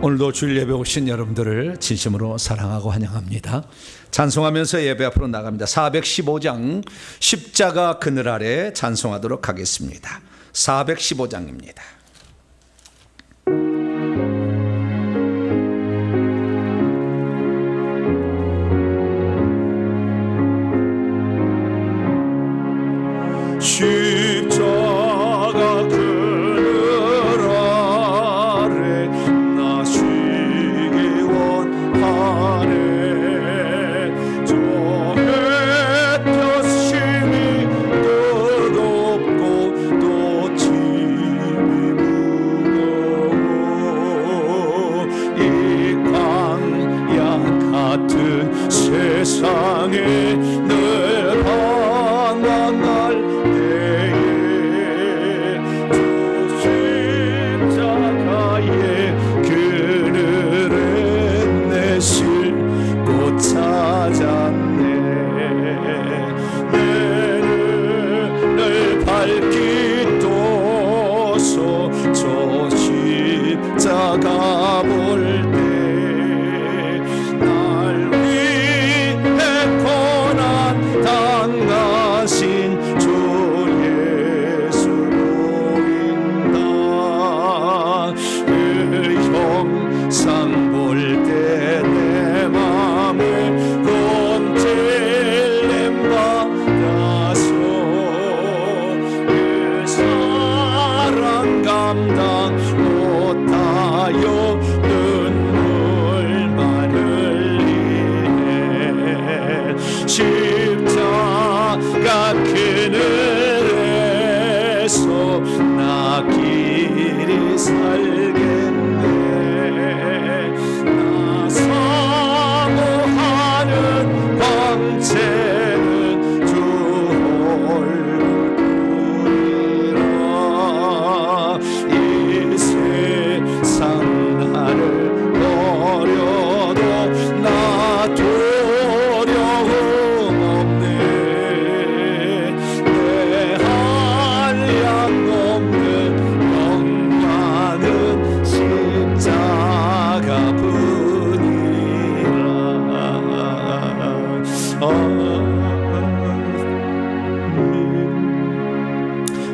오늘도 주일 예배 오신 여러분들을 진심으로 사랑하고 환영합니다. 찬송하면서 예배 앞으로 나갑니다. 415장 십자가 그늘 아래 찬송하도록 하겠습니다. 415장입니다. 십자가 그늘 아래 나 쉬기 원하네. 저 햇볕 심히 뜨겁고 또 짐이 무거워. 이 광야 같은 세상에 늘 방황할 십자가 그늘에서 나 길이 살겠네. 나 사모하는 광채는 주 얼굴뿐이라. 이 세상 나를 버려도 나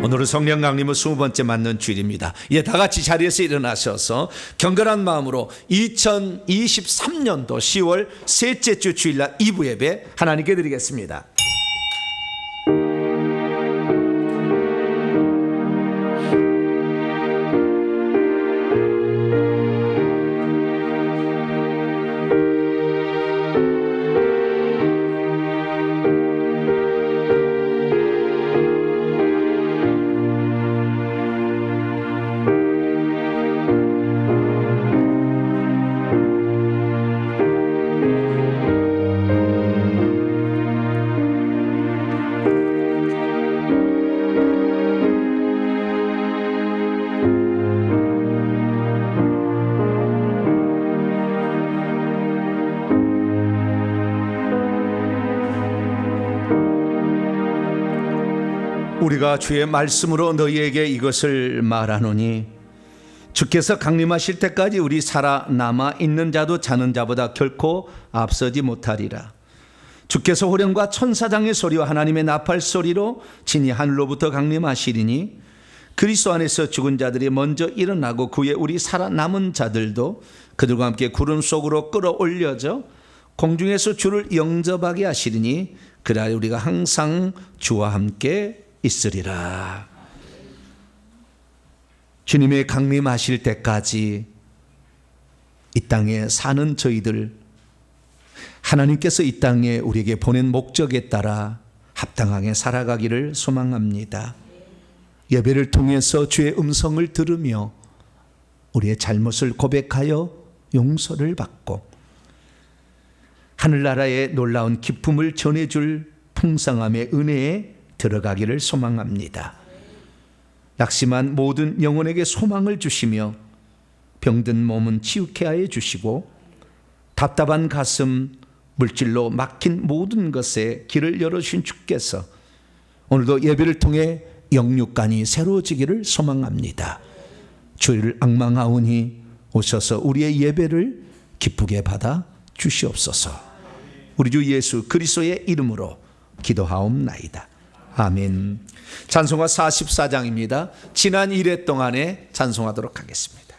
오늘은 성령 강림을 20번째 맞는 주일입니다. 다 같이 자리에서 일어나셔서 경건한 마음으로 2023년도 10월 셋째 주 주일날 2부 예배 하나님께 드리겠습니다. 우리가 주의 말씀으로 너희에게 이것을 말하노니 주께서 강림하실 때까지 우리 살아남아 있는 자도 자는 자보다 결코 앞서지 못하리라. 주께서 호령과 천사장의 소리와 하나님의 나팔 소리로 진히 하늘로부터 강림하시리니 그리스도 안에서 죽은 자들이 먼저 일어나고 그에 우리 살아남은 자들도 그들과 함께 구름 속으로 끌어올려져 공중에서 주를 영접하게 하시리니 그날 우리가 항상 주와 함께 있으리라. 주님의 강림하실 때까지 이 땅에 사는 저희들, 하나님께서 이 땅에 우리에게 보낸 목적에 따라 합당하게 살아가기를 소망합니다. 예배를 통해서 주의 음성을 들으며 우리의 잘못을 고백하여 용서를 받고 하늘나라의 놀라운 기쁨을 전해줄 풍성함의 은혜에 들어가기를 소망합니다. 낙심한 모든 영혼에게 소망을 주시며 병든 몸은 치유케 하여 주시고 답답한 가슴, 물질로 막힌 모든 것에 길을 열어주신 주께서 오늘도 예배를 통해 영육간이 새로워지기를 소망합니다. 주의를 앙망하오니 오셔서 우리의 예배를 기쁘게 받아 주시옵소서. 우리 주 예수 그리스도의 이름으로 기도하옵나이다. 아멘. 찬송가 44장입니다. 지난 1회 동안에 찬송하도록 하겠습니다.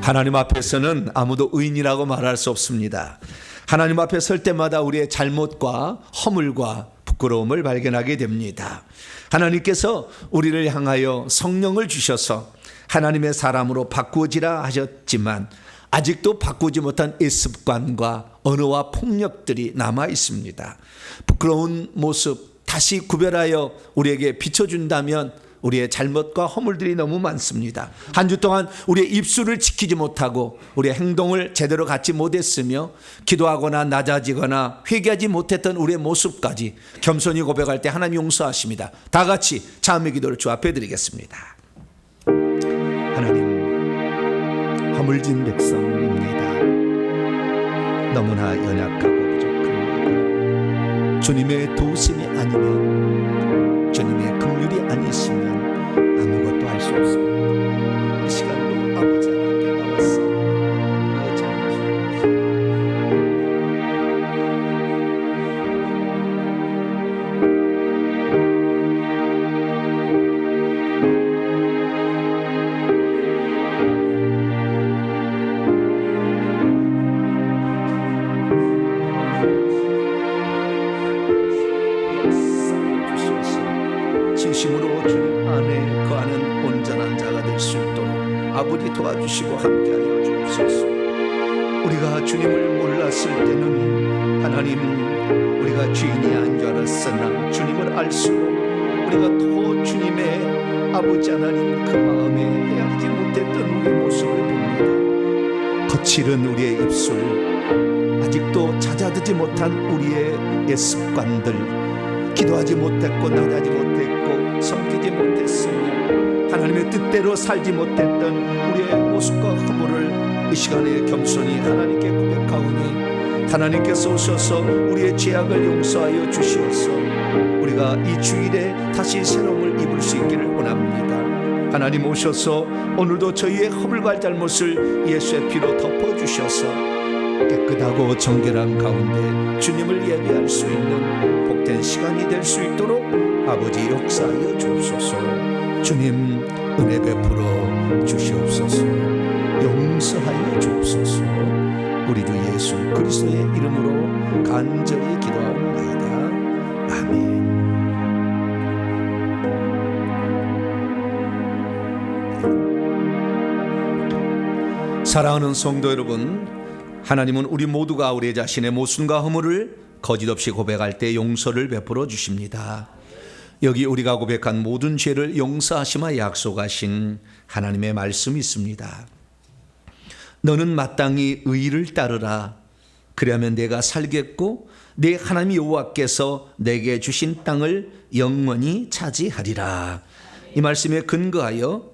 하나님 앞에서는 아무도 의인이라고 말할 수 없습니다. 하나님 앞에 설 때마다 우리의 잘못과 허물과 부끄러움을 발견하게 됩니다. 하나님께서 우리를 향하여 성령을 주셔서 하나님의 사람으로 바꾸어지라 하셨지만 아직도 바꾸지 못한 습관과 언어와 폭력들이 남아 있습니다. 부끄러운 모습 다시 구별하여 우리에게 비춰준다면 우리의 잘못과 허물들이 너무 많습니다. 한 주 동안 우리의 입술을 지키지 못하고 우리의 행동을 제대로 갖지 못했으며 기도하거나 낮아지거나 회개하지 못했던 우리의 모습까지 겸손히 고백할 때 하나님 용서하십니다. 다 같이 자음의 기도를 주 앞에 드리겠습니다. 하나님, 허물진 백성입니다. 너무나 연약하고 부족합니다. 주님의 도우심이 아니면, 주님의 긍휼이 아니시면 아무것도 할 수 없습니다. 이 시간도 아버지 하나님께 나와서 내 잘못을 진심으로 주님 안에 거하는 온전한 자가 될 수 있도록 아버지 도와주시고 함께하여 주옵소서. 우리가 주님을 몰랐을 때는 하나님, 우리가 죄인이 아닌 줄 알았으나 주님을 알수록 우리가 더 주님의 아버지 하나님 그 마음에 헤아리지 못했던 우리의 모습을 봅니다. 거칠은 우리의 입술, 아직도 찾아듣지 못한 우리의 옛 습관들, 기도하지 못했고 나가지 못했고 섬기지 못했으며 하나님의 뜻대로 살지 못했던 우리의 모습과 허물을 이 시간에 겸손히 하나님께 고백하오니 하나님께서 오셔서 우리의 죄악을 용서하여 주시옵소서. 우리가 이 주일에 다시 새로움을 입을 수 있기를 원합니다. 하나님 오셔서 오늘도 저희의 허물과 잘못을 예수의 피로 덮어주셔서 깨끗하고 정결한 가운데 주님을 예배할 수 있는 복된 시간이 될 수 있도록 아버지 역사하여 주옵소서. 주님 은혜 베풀어 주시옵소서. 용서하여 주옵소서. 우리 주 예수 그리스도의 이름으로 간절히 기도하옵나이다. 아멘. 사랑하는 성도 여러분, 하나님은 우리 모두가 우리 자신의 모순과 허물을 거짓없이 고백할 때 용서를 베풀어 주십니다. 여기 우리가 고백한 모든 죄를 용서하시마 약속하신 하나님의 말씀이 있습니다. 너는 마땅히 의를 따르라. 그러면 내가 살겠고 내 하나님 여호와께서 내게 주신 땅을 영원히 차지하리라. 이 말씀에 근거하여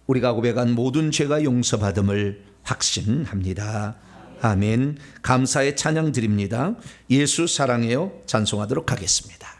우리가 고백한 모든 죄가 용서받음을 확신합니다. 아멘. 감사의 찬양 드립니다. 예수 사랑해요 찬송하도록 하겠습니다.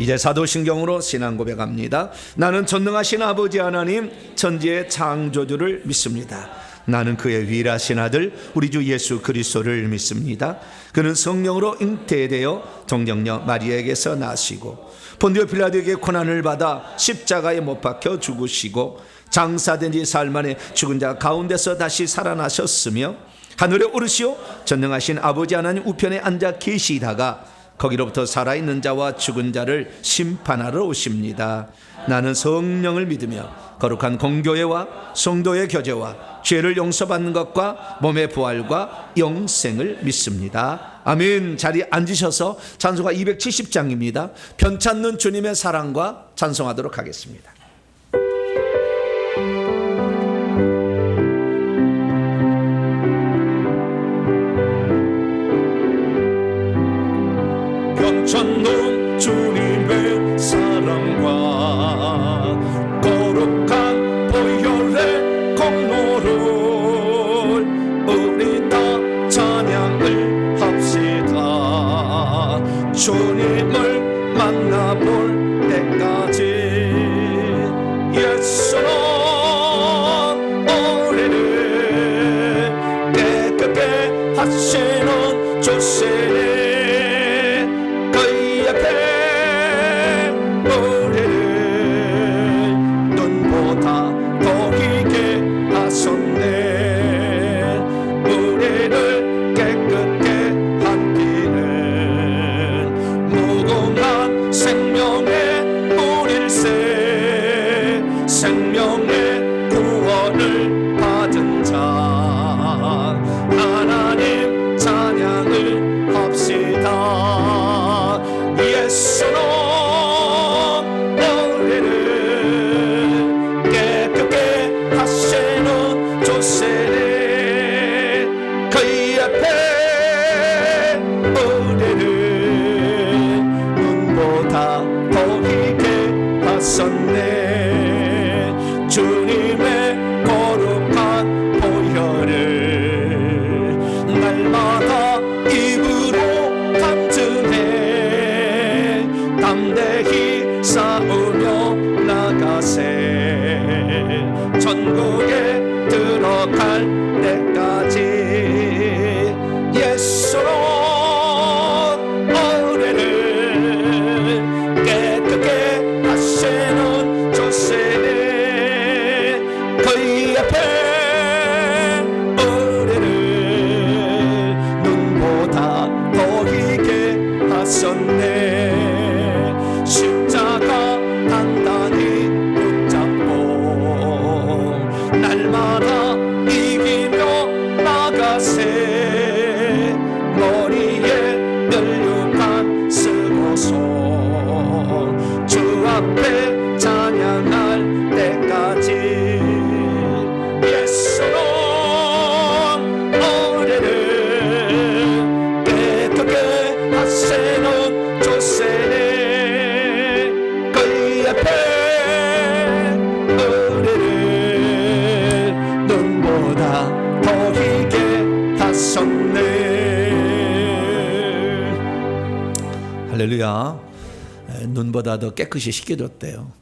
이제 사도신경으로 신앙 고백합니다. 나는 전능하신 아버지 하나님 천지의 창조주를 믿습니다. 나는 그의 위일하신 아들 우리 주 예수 그리스도를 믿습니다. 그는 성령으로 잉태되어 동정녀 마리아에게서 나시고 본디오 빌라도에게 고난을 받아 십자가에 못 박혀 죽으시고 장사된 지 사흘 만에 죽은 자 가운데서 다시 살아나셨으며 하늘에 오르시어 전능하신 아버지 하나님 우편에 앉아 계시다가 거기로부터 살아있는 자와 죽은 자를 심판하러 오십니다. 나는 성령을 믿으며 거룩한 공교회와 성도의 교제와 죄를 용서받는 것과 몸의 부활과 영생을 믿습니다. 아멘. 자리에 앉으셔서 찬송가 270장입니다. 편찮는 주님의 사랑과 찬송하도록 하겠습니다. 편찮는 주님의 사랑과 거룩한 보혈의 공로를 우리 다 찬양을 합시다. 주님을 만나볼 때까지 예수는 우리를 깨끗게 하시는 주시니 생명의 구원을 받은 자 하나님 찬양을 합시다. 예수는 우리를 깨끗게 하시는 주시니 그 앞에 우리를 눈보다 더 희게 하셨네. 주님의 거룩한 보혈을 날마다 입으로 간증해 담대히 싸우며 나가세. 천국에 들어갈 때까지 예수로 우리를 깨끗게 하시는 주시니 그 앞에 우리를 눈보다 더 희게 하셨네. 십자가 단단히 붙잡고 날마다 이기며 나가세. 머리에 널육한 쓰고서 주 앞에 찬양할 때까지 할렐루야. 눈보다 더 깨끗이 씻겨줬대요.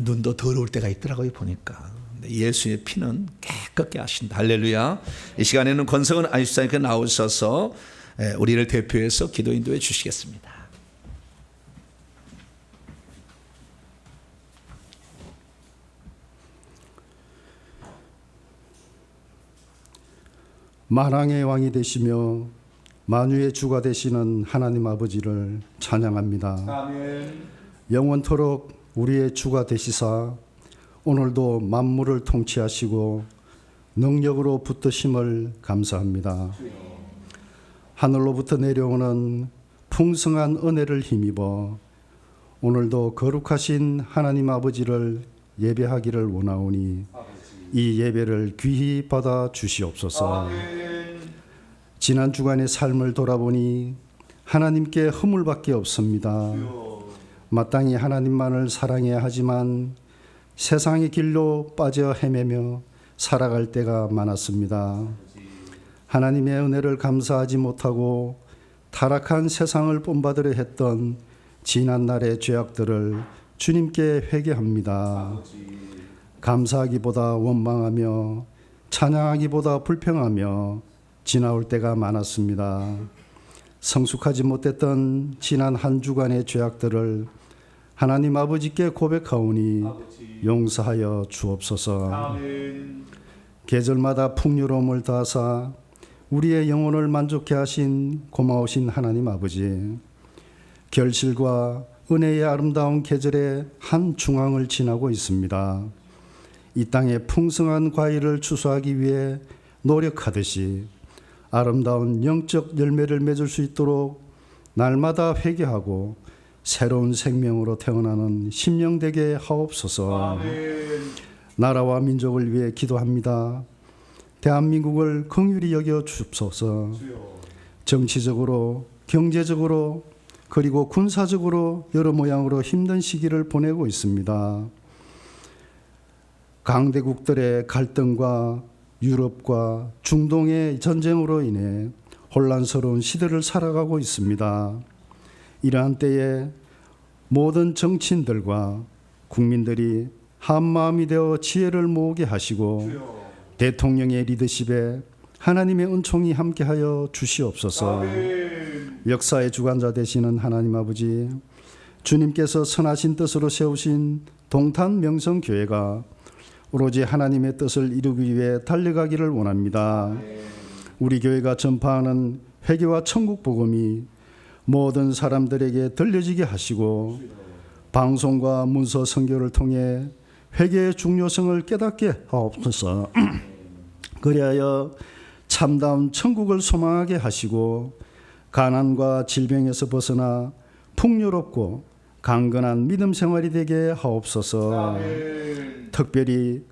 눈도 더러울 때가 있더라고요 보니까. 예수의 피는 깨끗게 하신다. 할렐루야. 이 시간에는 권성은 아이수사님께 나오셔서 우리를 대표해서 기도 인도해 주시겠습니다. 만왕의 왕이 되시며 만유의 주가 되시는 하나님 아버지를 찬양합니다. 아멘. 영원토록 우리의 주가 되시사 오늘도 만물을 통치하시고 능력으로 붙드심을 감사합니다. 하늘로부터 내려오는 풍성한 은혜를 힘입어 오늘도 거룩하신 하나님 아버지를 예배하기를 원하오니 이 예배를 귀히 받아 주시옵소서. 지난 주간의 삶을 돌아보니 하나님께 허물밖에 없습니다. 마땅히 하나님만을 사랑해야 하지만 세상의 길로 빠져 헤매며 살아갈 때가 많았습니다. 하나님의 은혜를 감사하지 못하고 타락한 세상을 본받으려 했던 지난날의 죄악들을 주님께 회개합니다. 감사하기보다 원망하며 찬양하기보다 불평하며 지나올 때가 많았습니다. 성숙하지 못했던 지난 한 주간의 죄악들을 하나님 아버지께 고백하오니 용서하여 주옵소서. 계절마다 풍요로움을 다하사 우리의 영혼을 만족케 하신 고마우신 하나님 아버지, 결실과 은혜의 아름다운 계절의 한 중앙을 지나고 있습니다. 이 땅에 풍성한 과일을 추수하기 위해 노력하듯이 아름다운 영적 열매를 맺을 수 있도록 날마다 회개하고 새로운 생명으로 태어나는 심령 되게 하옵소서. 나라와 민족을 위해 기도합니다. 대한민국을 긍휼히 여겨 주옵소서. 정치적으로, 경제적으로, 그리고 군사적으로 여러 모양으로 힘든 시기를 보내고 있습니다. 강대국들의 갈등과 유럽과 중동의 전쟁으로 인해 혼란스러운 시대를 살아가고 있습니다. 이러한 때에 모든 정치인들과 국민들이 한마음이 되어 지혜를 모으게 하시고 대통령의 리더십에 하나님의 은총이 함께하여 주시옵소서. 역사의 주관자 되시는 하나님 아버지, 주님께서 선하신 뜻으로 세우신 동탄 명성교회가 오로지 하나님의 뜻을 이루기 위해 달려가기를 원합니다. 우리 교회가 전파하는 회개와 천국 복음이 모든 사람들에게 들려지게 하시고 방송과 문서 선교를 통해 회개의 중요성을 깨닫게 하옵소서. 그리하여 참다운 천국을 소망하게 하시고 가난과 질병에서 벗어나 풍요롭고 강건한 믿음 생활이 되게 하옵소서. 특별히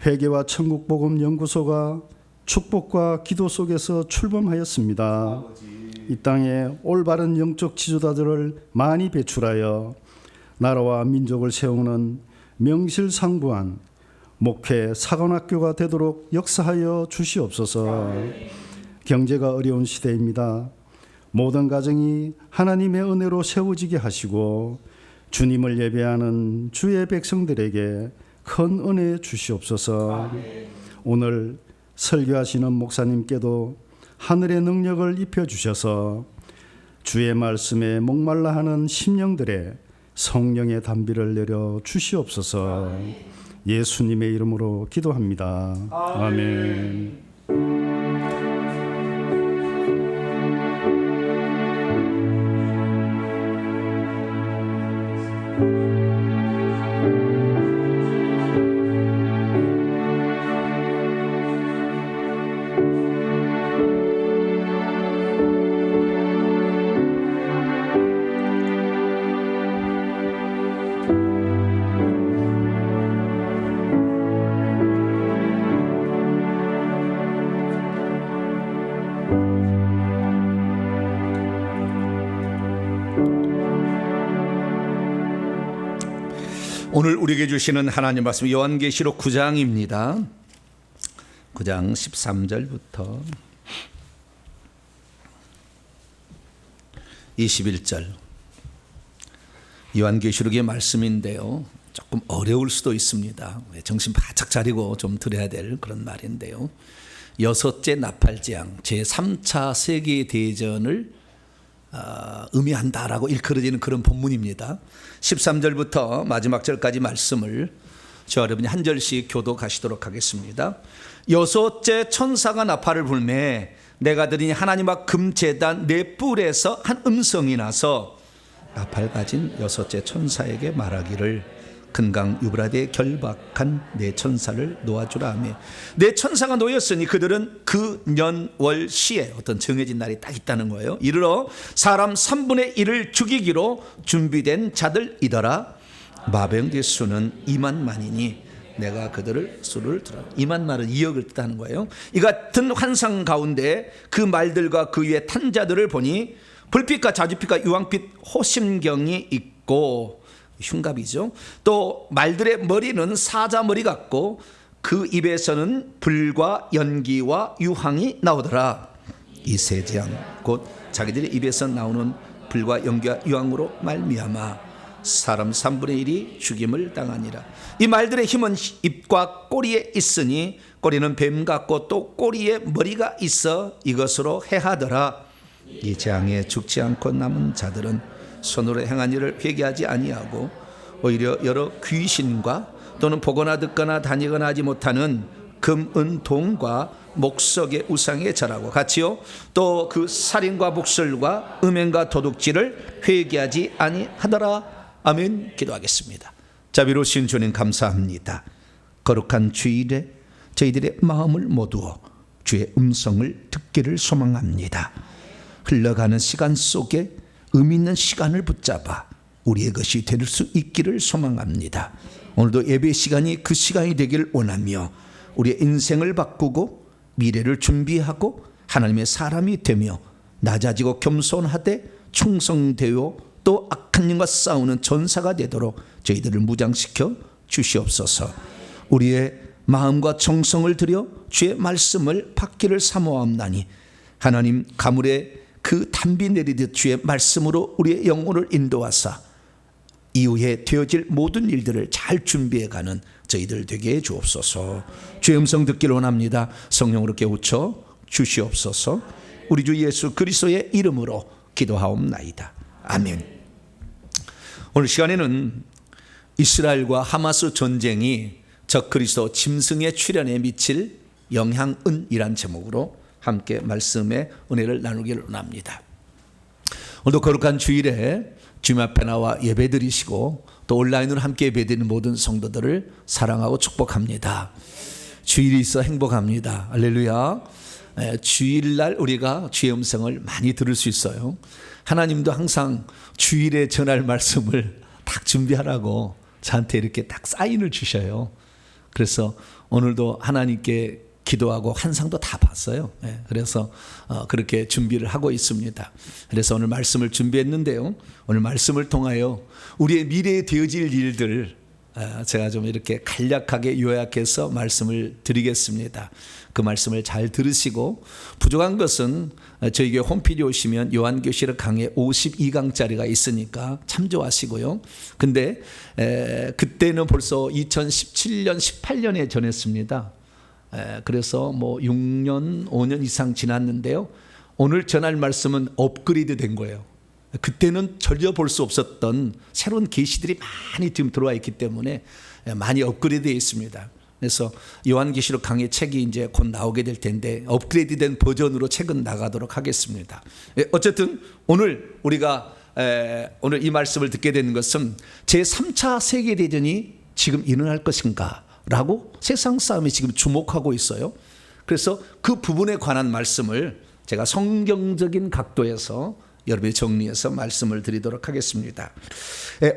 회개와 천국 복음 연구소가 축복과 기도 속에서 출범하였습니다. 이 땅에 올바른 영적 지도자들을 많이 배출하여 나라와 민족을 세우는 명실상부한 목회 사관학교가 되도록 역사하여 주시옵소서. 경제가 어려운 시대입니다. 모든 가정이 하나님의 은혜로 세워지게 하시고 주님을 예배하는 주의 백성들에게 큰 은혜 주시옵소서. 오늘 설교하시는 목사님께도 하늘의 능력을 입혀주셔서 주의 말씀에 목말라 하는 심령들의 성령의 단비를 내려 주시옵소서. 예수님의 이름으로 기도합니다. 아멘. 오늘 우리에게 주시는 하나님 말씀 요한계시록 9장입니다. 9장 13절부터 21절 요한계시록의 말씀인데요. 조금 어려울 수도 있습니다. 정신 바짝 차리고 좀 들어야 될 그런 말인데요. 여섯째 나팔재앙 제3차 세계대전을 의미한다라고 일컬어지는 그런 본문입니다. 13절부터 마지막 절까지 말씀을 저 여러분이 한 절씩 교독하시도록 하겠습니다. 여섯째 천사가 나팔을 불매 내가 들으니 하나님 앞 금제단 네 뿔에서 한 음성이 나서 나팔 가진 여섯째 천사에게 말하기를 큰강 유브라데에 결박한 네 천사를 놓아주라 하며 네 천사가 놓였으니 그들은 그 년 월 시에 어떤 정해진 날이 딱 있다는 거예요. 이르러 사람 3분의 1을 죽이기로 준비된 자들이더라. 마병대 수는 2만만이니 내가 그들을 수를 들어 2만만은 2억을 뜻하는 거예요. 이 같은 환상 가운데 그 말들과 그 위에 탄 자들을 보니 불빛과 자주빛과 유황빛 호심경이 있고 흉갑이죠. 또 말들의 머리는 사자머리 같고 그 입에서는 불과 연기와 유황이 나오더라. 이 세 재앙 곧 자기들의 입에서 나오는 불과 연기와 유황으로 말미암아 사람 3분의 1이 죽임을 당하니라. 이 말들의 힘은 입과 꼬리에 있으니 꼬리는 뱀 같고 또 꼬리에 머리가 있어 이것으로 해하더라. 이 재앙에 죽지 않고 남은 자들은 손으로 행한 일을 회개하지 아니하고 오히려 여러 귀신과 또는 보거나 듣거나 다니거나 하지 못하는 금, 은, 동과 목석의 우상에 절하고 같이요 또 그 살인과 복술과 음행과 도둑질을 회개하지 아니하더라. 아멘. 기도하겠습니다. 자비로우신 주님 감사합니다. 거룩한 주일에 저희들의 마음을 모두어 주의 음성을 듣기를 소망합니다. 흘러가는 시간 속에 의미 있는 시간을 붙잡아 우리의 것이 될 수 있기를 소망합니다. 오늘도 예배 시간이 그 시간이 되길 원하며 우리의 인생을 바꾸고 미래를 준비하고 하나님의 사람이 되며 낮아지고 겸손하되 충성되어 또 악한 영과 싸우는 전사가 되도록 저희들을 무장시켜 주시옵소서. 우리의 마음과 정성을 들여 주의 말씀을 받기를 사모함나니 하나님 가물에 그 단비 내리듯 주의 말씀으로 우리의 영혼을 인도하사 이후에 되어질 모든 일들을 잘 준비해가는 저희들 되게 해 주옵소서. 주의 음성 듣기를 원합니다. 성령으로 깨우쳐 주시옵소서. 우리 주 예수 그리스도의 이름으로 기도하옵나이다. 아멘. 오늘 시간에는 이스라엘과 하마스 전쟁이 적그리스도 짐승의 출현에 미칠 영향은이란 제목으로 함께 말씀의 은혜를 나누기를 원합니다. 오늘도 거룩한 주일에 주님 앞에 나와 예배드리시고 또 온라인으로 함께 예배드리는 모든 성도들을 사랑하고 축복합니다. 주일이 있어 행복합니다. 할렐루야. 주일날 우리가 주의 음성을 많이 들을 수 있어요. 하나님도 항상 주일에 전할 말씀을 딱 준비하라고 저한테 이렇게 딱 사인을 주셔요. 그래서 오늘도 하나님께 기도하고 환상도 다 봤어요. 그래서 그렇게 준비를 하고 있습니다. 그래서 오늘 말씀을 준비했는데요. 오늘 말씀을 통하여 우리의 미래에 되어질 일들 제가 좀 이렇게 간략하게 요약해서 말씀을 드리겠습니다. 그 말씀을 잘 들으시고 부족한 것은 저희 교회 홈페이지에 오시면 요한계시록 강해 52강짜리가 있으니까 참조하시고요. 근데 그때는 벌써 2017년 18년에 전했습니다. 그래서 뭐 6년 5년 이상 지났는데요. 오늘 전할 말씀은 업그레이드 된 거예요. 그때는 전혀 볼 수 없었던 새로운 계시들이 많이 지금 들어와 있기 때문에 많이 업그레이드 되어 있습니다. 그래서 요한계시록 강의 책이 이제 곧 나오게 될 텐데 업그레이드된 버전으로 책은 나가도록 하겠습니다. 어쨌든 오늘 우리가 오늘 이 말씀을 듣게 되는 것은 제3차 세계대전이 지금 일어날 것인가 라고 세상 싸움이 지금 주목하고 있어요. 그래서 그 부분에 관한 말씀을 제가 성경적인 각도에서 여러분이 정리해서 말씀을 드리도록 하겠습니다.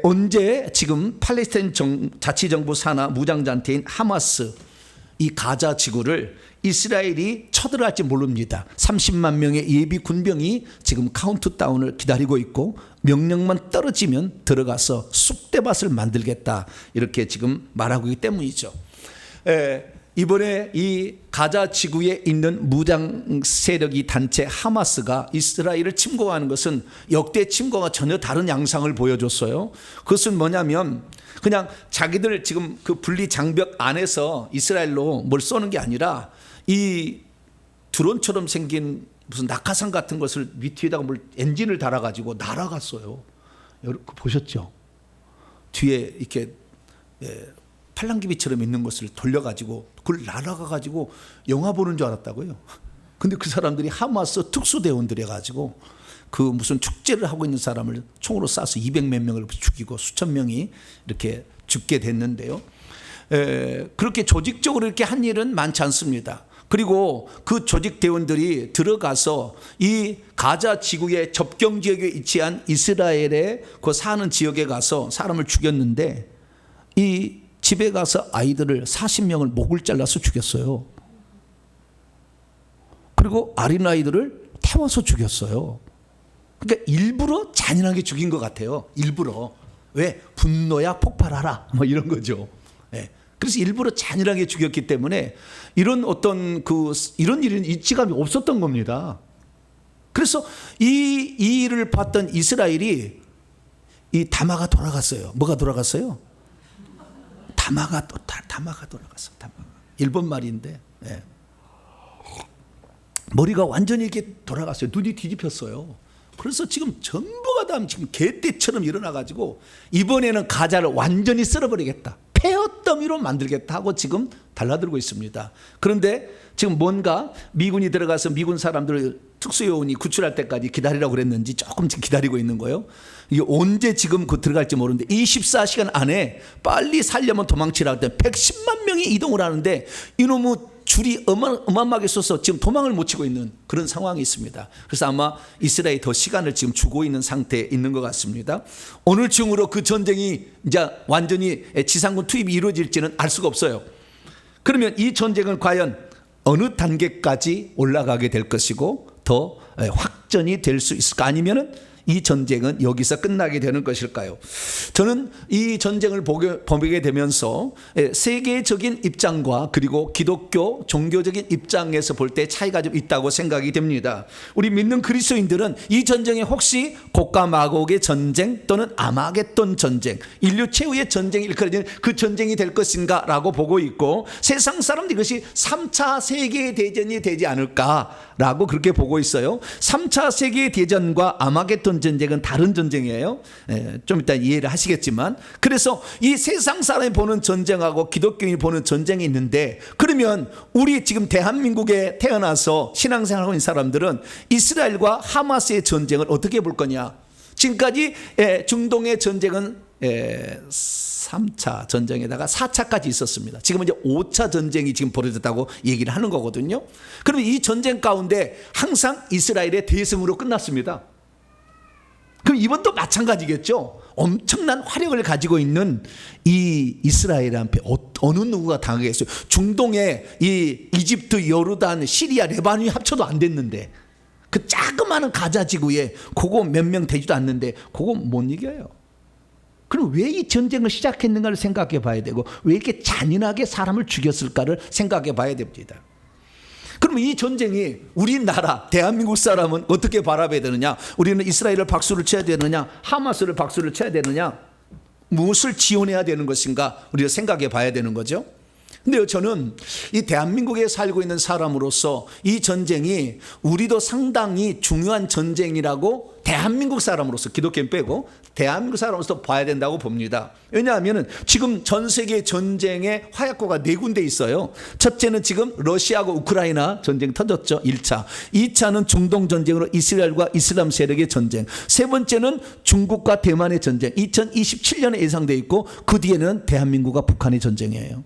언제 지금 팔레스타인 자치정부 산하 무장단체인 하마스 이 가자 지구를 이스라엘이 쳐들어갈지 모릅니다. 30만 명의 예비 군병이 지금 카운트다운을 기다리고 있고 명령만 떨어지면 들어가서 쑥대밭을 만들겠다 이렇게 지금 말하고 있기 때문이죠. 이번에 이 가자 지구에 있는 무장 세력이 단체 하마스가 이스라엘을 침공하는 것은 역대 침공과 전혀 다른 양상을 보여줬어요. 그것은 뭐냐면 그냥 자기들 지금 그 분리 장벽 안에서 이스라엘로 뭘 쏘는 게 아니라 이 드론처럼 생긴 무슨 낙하산 같은 것을 밑에다가 뭘 엔진을 달아가지고 날아갔어요. 여러분 보셨죠? 뒤에 이렇게 팔랑귀비처럼 있는 것을 돌려가지고 그걸 날아가가지고 영화 보는 줄 알았다고요. 근데 그 사람들이 하마스 특수대원들이 가지고 그 무슨 축제를 하고 있는 사람을 총으로 쏴서 200몇 명을 죽이고 수천 명이 이렇게 죽게 됐는데요. 그렇게 조직적으로 이렇게 한 일은 많지 않습니다. 그리고 그 조직대원들이 들어가서 이 가자 지구의 접경 지역에 위치한 이스라엘의 그 사는 지역에 가서 사람을 죽였는데 이 집에 가서 아이들을 40명을 목을 잘라서 죽였어요. 그리고 어린 아이들을 태워서 죽였어요. 그러니까 일부러 잔인하게 죽인 것 같아요. 일부러. 왜? 분노야 폭발하라. 뭐 이런 거죠. 그래서 일부러 잔인하게 죽였기 때문에 이런 어떤 이런 일은 일치감이 없었던 겁니다. 그래서 이 일을 봤던 이스라엘이 이 다마가 돌아갔어요. 뭐가 돌아갔어요? 다마가 돌아갔어. 다마가. 일본 말인데. 예. 머리가 완전히 이렇게 돌아갔어요. 눈이 뒤집혔어요. 그래서 지금 전부가 다 지금 개떼처럼 일어나가지고 이번에는 가자를 완전히 쓸어버리겠다. 폐허더미로 만들겠다 하고 지금 달라들고 있습니다. 그런데 지금 뭔가 미군이 들어가서 미군 사람들 특수요원이 구출할 때까지 기다리라고 그랬는지 조금 지금 기다리고 있는 거예요. 이게 언제 지금 들어갈지 모르는데 24시간 안에 빨리 살려면 도망치라고 했더니 110만 명이 이동을 하는데 이놈의 줄이 어마어마하게 쏘서 지금 도망을 못 치고 있는 그런 상황이 있습니다. 그래서 아마 이스라엘이 더 시간을 지금 주고 있는 상태에 있는 것 같습니다. 오늘 중으로 그 전쟁이 이제 완전히 지상군 투입이 이루어질지는 알 수가 없어요. 그러면 이 전쟁은 과연 어느 단계까지 올라가게 될 것이고 더 확전이 될 수 있을까? 아니면은 이 전쟁은 여기서 끝나게 되는 것일까요? 저는 이 전쟁을 보게 되면서 세계적인 입장과 그리고 기독교 종교적인 입장에서 볼 때 차이가 좀 있다고 생각이 됩니다. 우리 믿는 그리스도인들은 이 전쟁이 혹시 곡과 마곡의 전쟁 또는 아마겟돈 전쟁, 인류 최후의 전쟁이 일컬어지는 그 전쟁이 될 것인가 라고 보고 있고, 세상 사람들이 이것이 3차 세계대전이 되지 않을까라고 그렇게 보고 있어요. 3차 세계대전과 아마겟돈 전쟁은 다른 전쟁이에요. 좀 이따 이해를 하시겠지만, 그래서 이 세상 사람이 보는 전쟁하고 기독교인이 보는 전쟁이 있는데, 그러면 우리 지금 대한민국에 태어나서 신앙생활하고 있는 사람들은 이스라엘과 하마스의 전쟁을 어떻게 볼 거냐? 지금까지 중동의 전쟁은 3차 전쟁에다가 4차까지 있었습니다. 지금은 이제 5차 전쟁이 지금 벌어졌다고 얘기를 하는 거거든요. 그러면 이 전쟁 가운데 항상 이스라엘의 대승으로 끝났습니다. 그럼 이번도 마찬가지겠죠. 엄청난 화력을 가지고 있는 이 이스라엘 앞에 어느 누구가 당하겠어요? 중동에 이 이집트, 요르단, 시리아, 레바논이 합쳐도 안 됐는데, 그 자그마한 가자 지구에 그거 몇 명 되지도 않는데 그거 못 이겨요. 그럼 왜 이 전쟁을 시작했는가를 생각해 봐야 되고, 왜 이렇게 잔인하게 사람을 죽였을까를 생각해 봐야 됩니다. 그럼 이 전쟁이 우리나라 대한민국 사람은 어떻게 바라봐야 되느냐? 우리는 이스라엘을 박수를 쳐야 되느냐? 하마스를 박수를 쳐야 되느냐? 무엇을 지원해야 되는 것인가? 우리가 생각해 봐야 되는 거죠. 근데요, 저는 이 대한민국에 살고 있는 사람으로서 이 전쟁이 우리도 상당히 중요한 전쟁이라고 대한민국 사람으로서, 기독교인 빼고 대한민국 사람으로서 봐야 된다고 봅니다. 왜냐하면 지금 전 세계 전쟁의 화약고가 4군데 있어요. 첫째는 지금 러시아하고 우크라이나 전쟁 터졌죠. 1차. 2차는 중동 전쟁으로 이스라엘과 이슬람 세력의 전쟁. 세 번째는 중국과 대만의 전쟁. 2027년에 예상되어 있고, 그 뒤에는 대한민국과 북한의 전쟁이에요.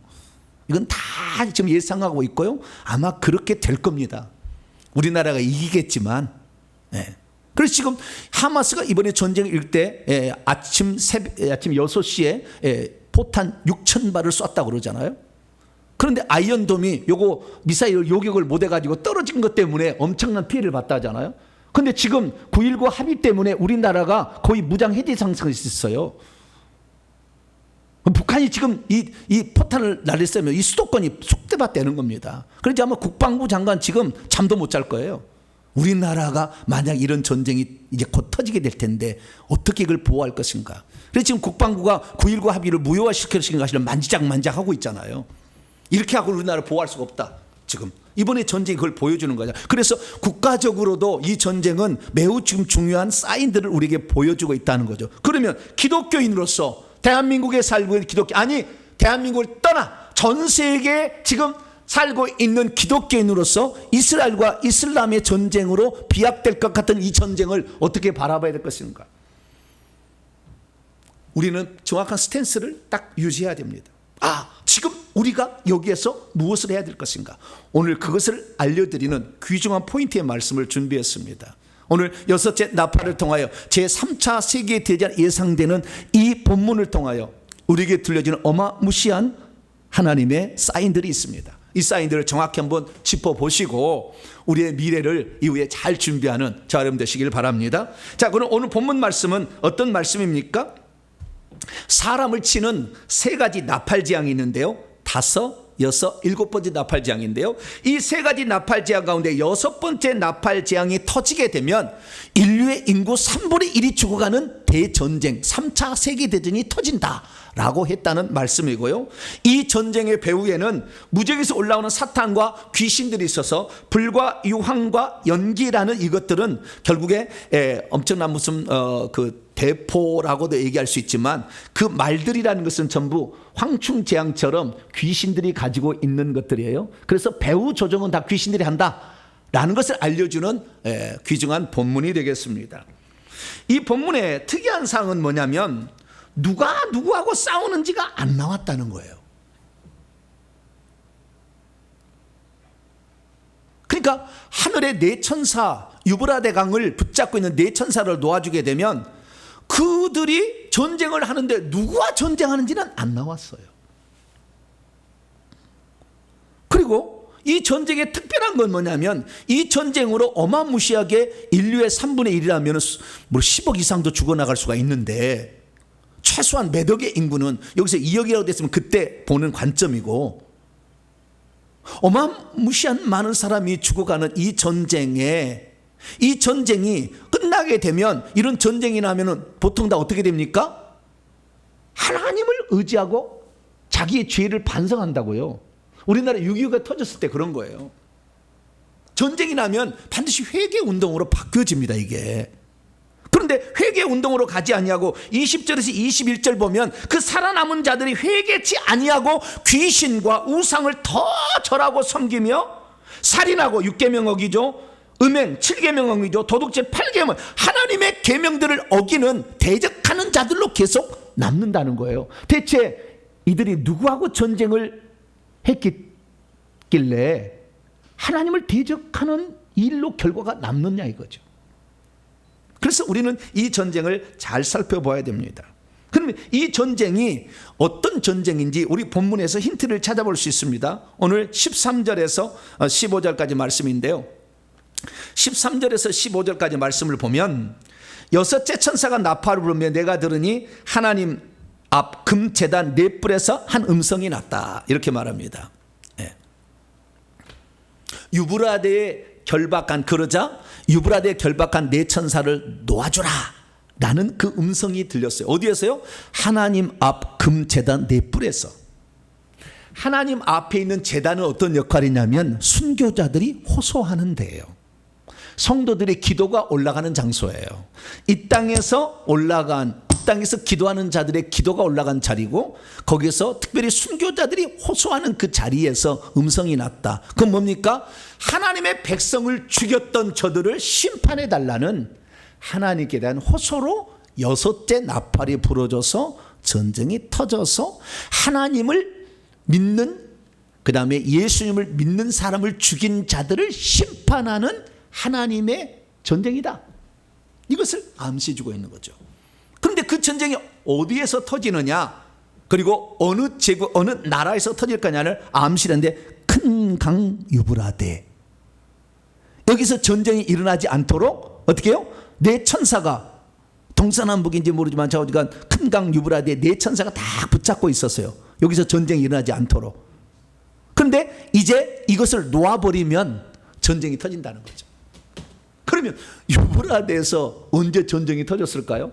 이건 다 지금 예상하고 있고요. 아마 그렇게 될 겁니다. 우리나라가 이기겠지만. 그래서 지금 하마스가 이번에 전쟁을 일 때 아침 6시에 포탄 6,000발을 쐈다고 그러잖아요. 그런데 아이언돔이 요거 미사일 요격을 못 해가지고 떨어진 것 때문에 엄청난 피해를 봤다 하잖아요. 그런데 지금 9.19 합의 때문에 우리나라가 거의 무장 해제 상승이 있어요. 북한이 지금 이 포탄을 날렸으면 이 수도권이 속대밭되는 겁니다. 그래서 아마 국방부 장관 지금 잠도 못 잘 거예요. 우리나라가 만약 이런 전쟁이 이제 곧 터지게 될 텐데 어떻게 이걸 보호할 것인가. 그래서 지금 국방부가 9.19 합의를 무효화시킬 것인가 만지작만지작하고 있잖아요. 이렇게 하고 우리나라를 보호할 수가 없다. 지금 이번에 전쟁이 그걸 보여주는 거죠. 그래서 국가적으로도 이 전쟁은 매우 지금 중요한 사인들을 우리에게 보여주고 있다는 거죠. 그러면 기독교인으로서 대한민국에 살고 있는 기독교, 아니 대한민국을 떠나 전 세계에 지금 살고 있는 기독교인으로서 이스라엘과 이슬람의 전쟁으로 비약될 것 같은 이 전쟁을 어떻게 바라봐야 될 것인가? 우리는 정확한 스탠스를 딱 유지해야 됩니다. 지금 우리가 여기에서 무엇을 해야 될 것인가? 오늘 그것을 알려드리는 귀중한 포인트의 말씀을 준비했습니다. 오늘 6째 나팔을 통하여 제3차 세계대전 예상되는 이 본문을 통하여 우리에게 들려지는 어마무시한 하나님의 사인들이 있습니다. 이 사인들을 정확히 한번 짚어보시고 우리의 미래를 이후에 잘 준비하는 저 여러분 되시길 바랍니다. 자, 그럼 오늘 본문 말씀은 어떤 말씀입니까? 사람을 치는 3가지 나팔재앙이 있는데요. 5, 6, 7번째 나팔재앙인데요. 이 3가지 나팔재앙 가운데 6번째 나팔재앙이 터지게 되면 인류의 인구 3분의 1이 죽어가는 대전쟁 3차 세계대전이 터진다라고 했다는 말씀이고요. 이 전쟁의 배후에는 무적에서 올라오는 사탄과 귀신들이 있어서 불과 유황과 연기라는 이것들은 결국에 엄청난 무슨 그 대포라고도 얘기할 수 있지만 그 말들이라는 것은 전부 황충재앙처럼 귀신들이 가지고 있는 것들이에요. 그래서 배후 조정은 다 귀신들이 한다라는 것을 알려주는 귀중한 본문이 되겠습니다. 이 본문의 특이한 사항은 뭐냐면 누가 누구하고 싸우는지가 안 나왔다는 거예요. 그러니까 하늘의 네 천사, 유브라데 강을 붙잡고 있는 네 천사를 놓아주게 되면 그들이 전쟁을 하는데 누구와 전쟁하는지는 안 나왔어요. 그리고 이 전쟁의 특별한 건 뭐냐면 이 전쟁으로 어마무시하게 인류의 3분의 1이라면 뭐 10억 이상도 죽어나갈 수가 있는데 최소한 몇 억의 인구는 여기서 2억이라고 됐으면 그때 보는 관점이고 어마무시한 많은 사람이 죽어가는 이 전쟁이 끝나게 되면 이런 전쟁이 나면은 보통 다 어떻게 됩니까? 하나님을 의지하고 자기의 죄를 반성한다고요. 우리나라 6.25가 터졌을 때 그런 거예요. 전쟁이 나면 반드시 회개 운동으로 바뀌어집니다, 이게. 그런데 회개 운동으로 가지 아니하고 20절에서 21절 보면 그 살아남은 자들이 회개치 아니하고 귀신과 우상을 더 절하고 섬기며 살인하고 6계명 어기죠. 음행 7계명 어기죠. 도둑질 8계명 하나님의 계명들을 어기는 대적하는 자들로 계속 남는다는 거예요. 대체 이들이 누구하고 전쟁을 했길래 하나님을 대적하는 일로 결과가 남느냐 이거죠. 그래서 우리는 이 전쟁을 잘 살펴봐야 됩니다. 그러면 이 전쟁이 어떤 전쟁인지 우리 본문에서 힌트를 찾아볼 수 있습니다. 오늘 13절에서 15절까지 말씀인데요. 13절에서 15절까지 말씀을 보면 여섯째 천사가 나팔을 불며 내가 들으니 하나님 앞 금제단 네 뿔에서 한 음성이 났다 이렇게 말합니다. 유브라데에 결박한 그러자 유브라데에 결박한 네 천사를 놓아주라 라는 그 음성이 들렸어요. 어디에서요? 하나님 앞 금제단 네 뿔에서. 하나님 앞에 있는 제단은 어떤 역할이냐면 순교자들이 호소하는 데예요. 성도들의 기도가 올라가는 장소예요. 이 땅에서 기도하는 자들의 기도가 올라간 자리고 거기서 특별히 순교자들이 호소하는 그 자리에서 음성이 났다. 그건 뭡니까? 하나님의 백성을 죽였던 저들을 심판해 달라는 하나님께 대한 호소로 여섯째 나팔이 불어져서 전쟁이 터져서 하나님을 믿는 그 다음에 예수님을 믿는 사람을 죽인 자들을 심판하는 하나님의 전쟁이다. 이것을 암시해주고 있는 거죠. 그런데 그 전쟁이 어디에서 터지느냐 그리고 어느 나라에서 터질 거냐를 암시하는데 큰 강 유브라데 여기서 전쟁이 일어나지 않도록 어떻게 해요? 네 천사가 동서남북인지 모르지만 저기가 큰 강 유브라데 네 천사가 다 붙잡고 있었어요. 여기서 전쟁이 일어나지 않도록. 그런데 이제 이것을 놓아버리면 전쟁이 터진다는 거죠. 그러면 유브라데에서 언제 전쟁이 터졌을까요?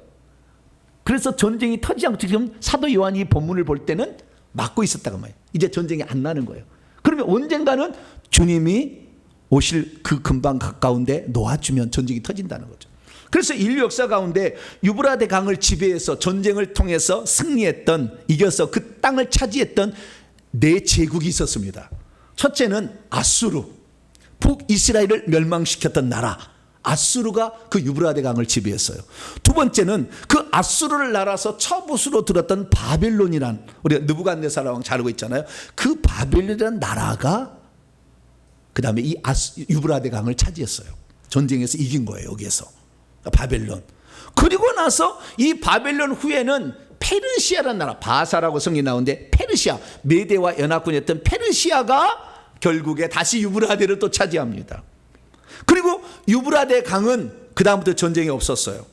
그래서 전쟁이 터지지 않고 지금 사도 요한이 이 본문을 볼 때는 막고 있었다고 말이에요. 이제 전쟁이 안 나는 거예요. 그러면 언젠가는 주님이 오실 그 근방 가까운데 놓아주면 전쟁이 터진다는 거죠. 그래서 인류 역사 가운데 유브라데 강을 지배해서 전쟁을 통해서 이겨서 그 땅을 차지했던 네 제국이 있었습니다. 첫째는 아수르, 북이스라엘을 멸망시켰던 나라 아수르가 그 유브라데 강을 지배했어요. 두 번째는 그 아수르를 날아서 처부수로 들었던 바벨론이란 우리가 느부갓네살 왕 잘 알고 있잖아요. 그 바벨론이라는 나라가 그 다음에 이 유브라데 강을 차지했어요. 전쟁에서 이긴 거예요. 여기에서 바벨론. 그리고 나서 이 바벨론 후에는 페르시아라는 나라 바사라고 성이 나오는데 페르시아 메대와 연합군이었던 페르시아가 결국에 다시 유브라데를 또 차지합니다. 그리고 유브라데 강은 그 다음부터 전쟁이 없었어요.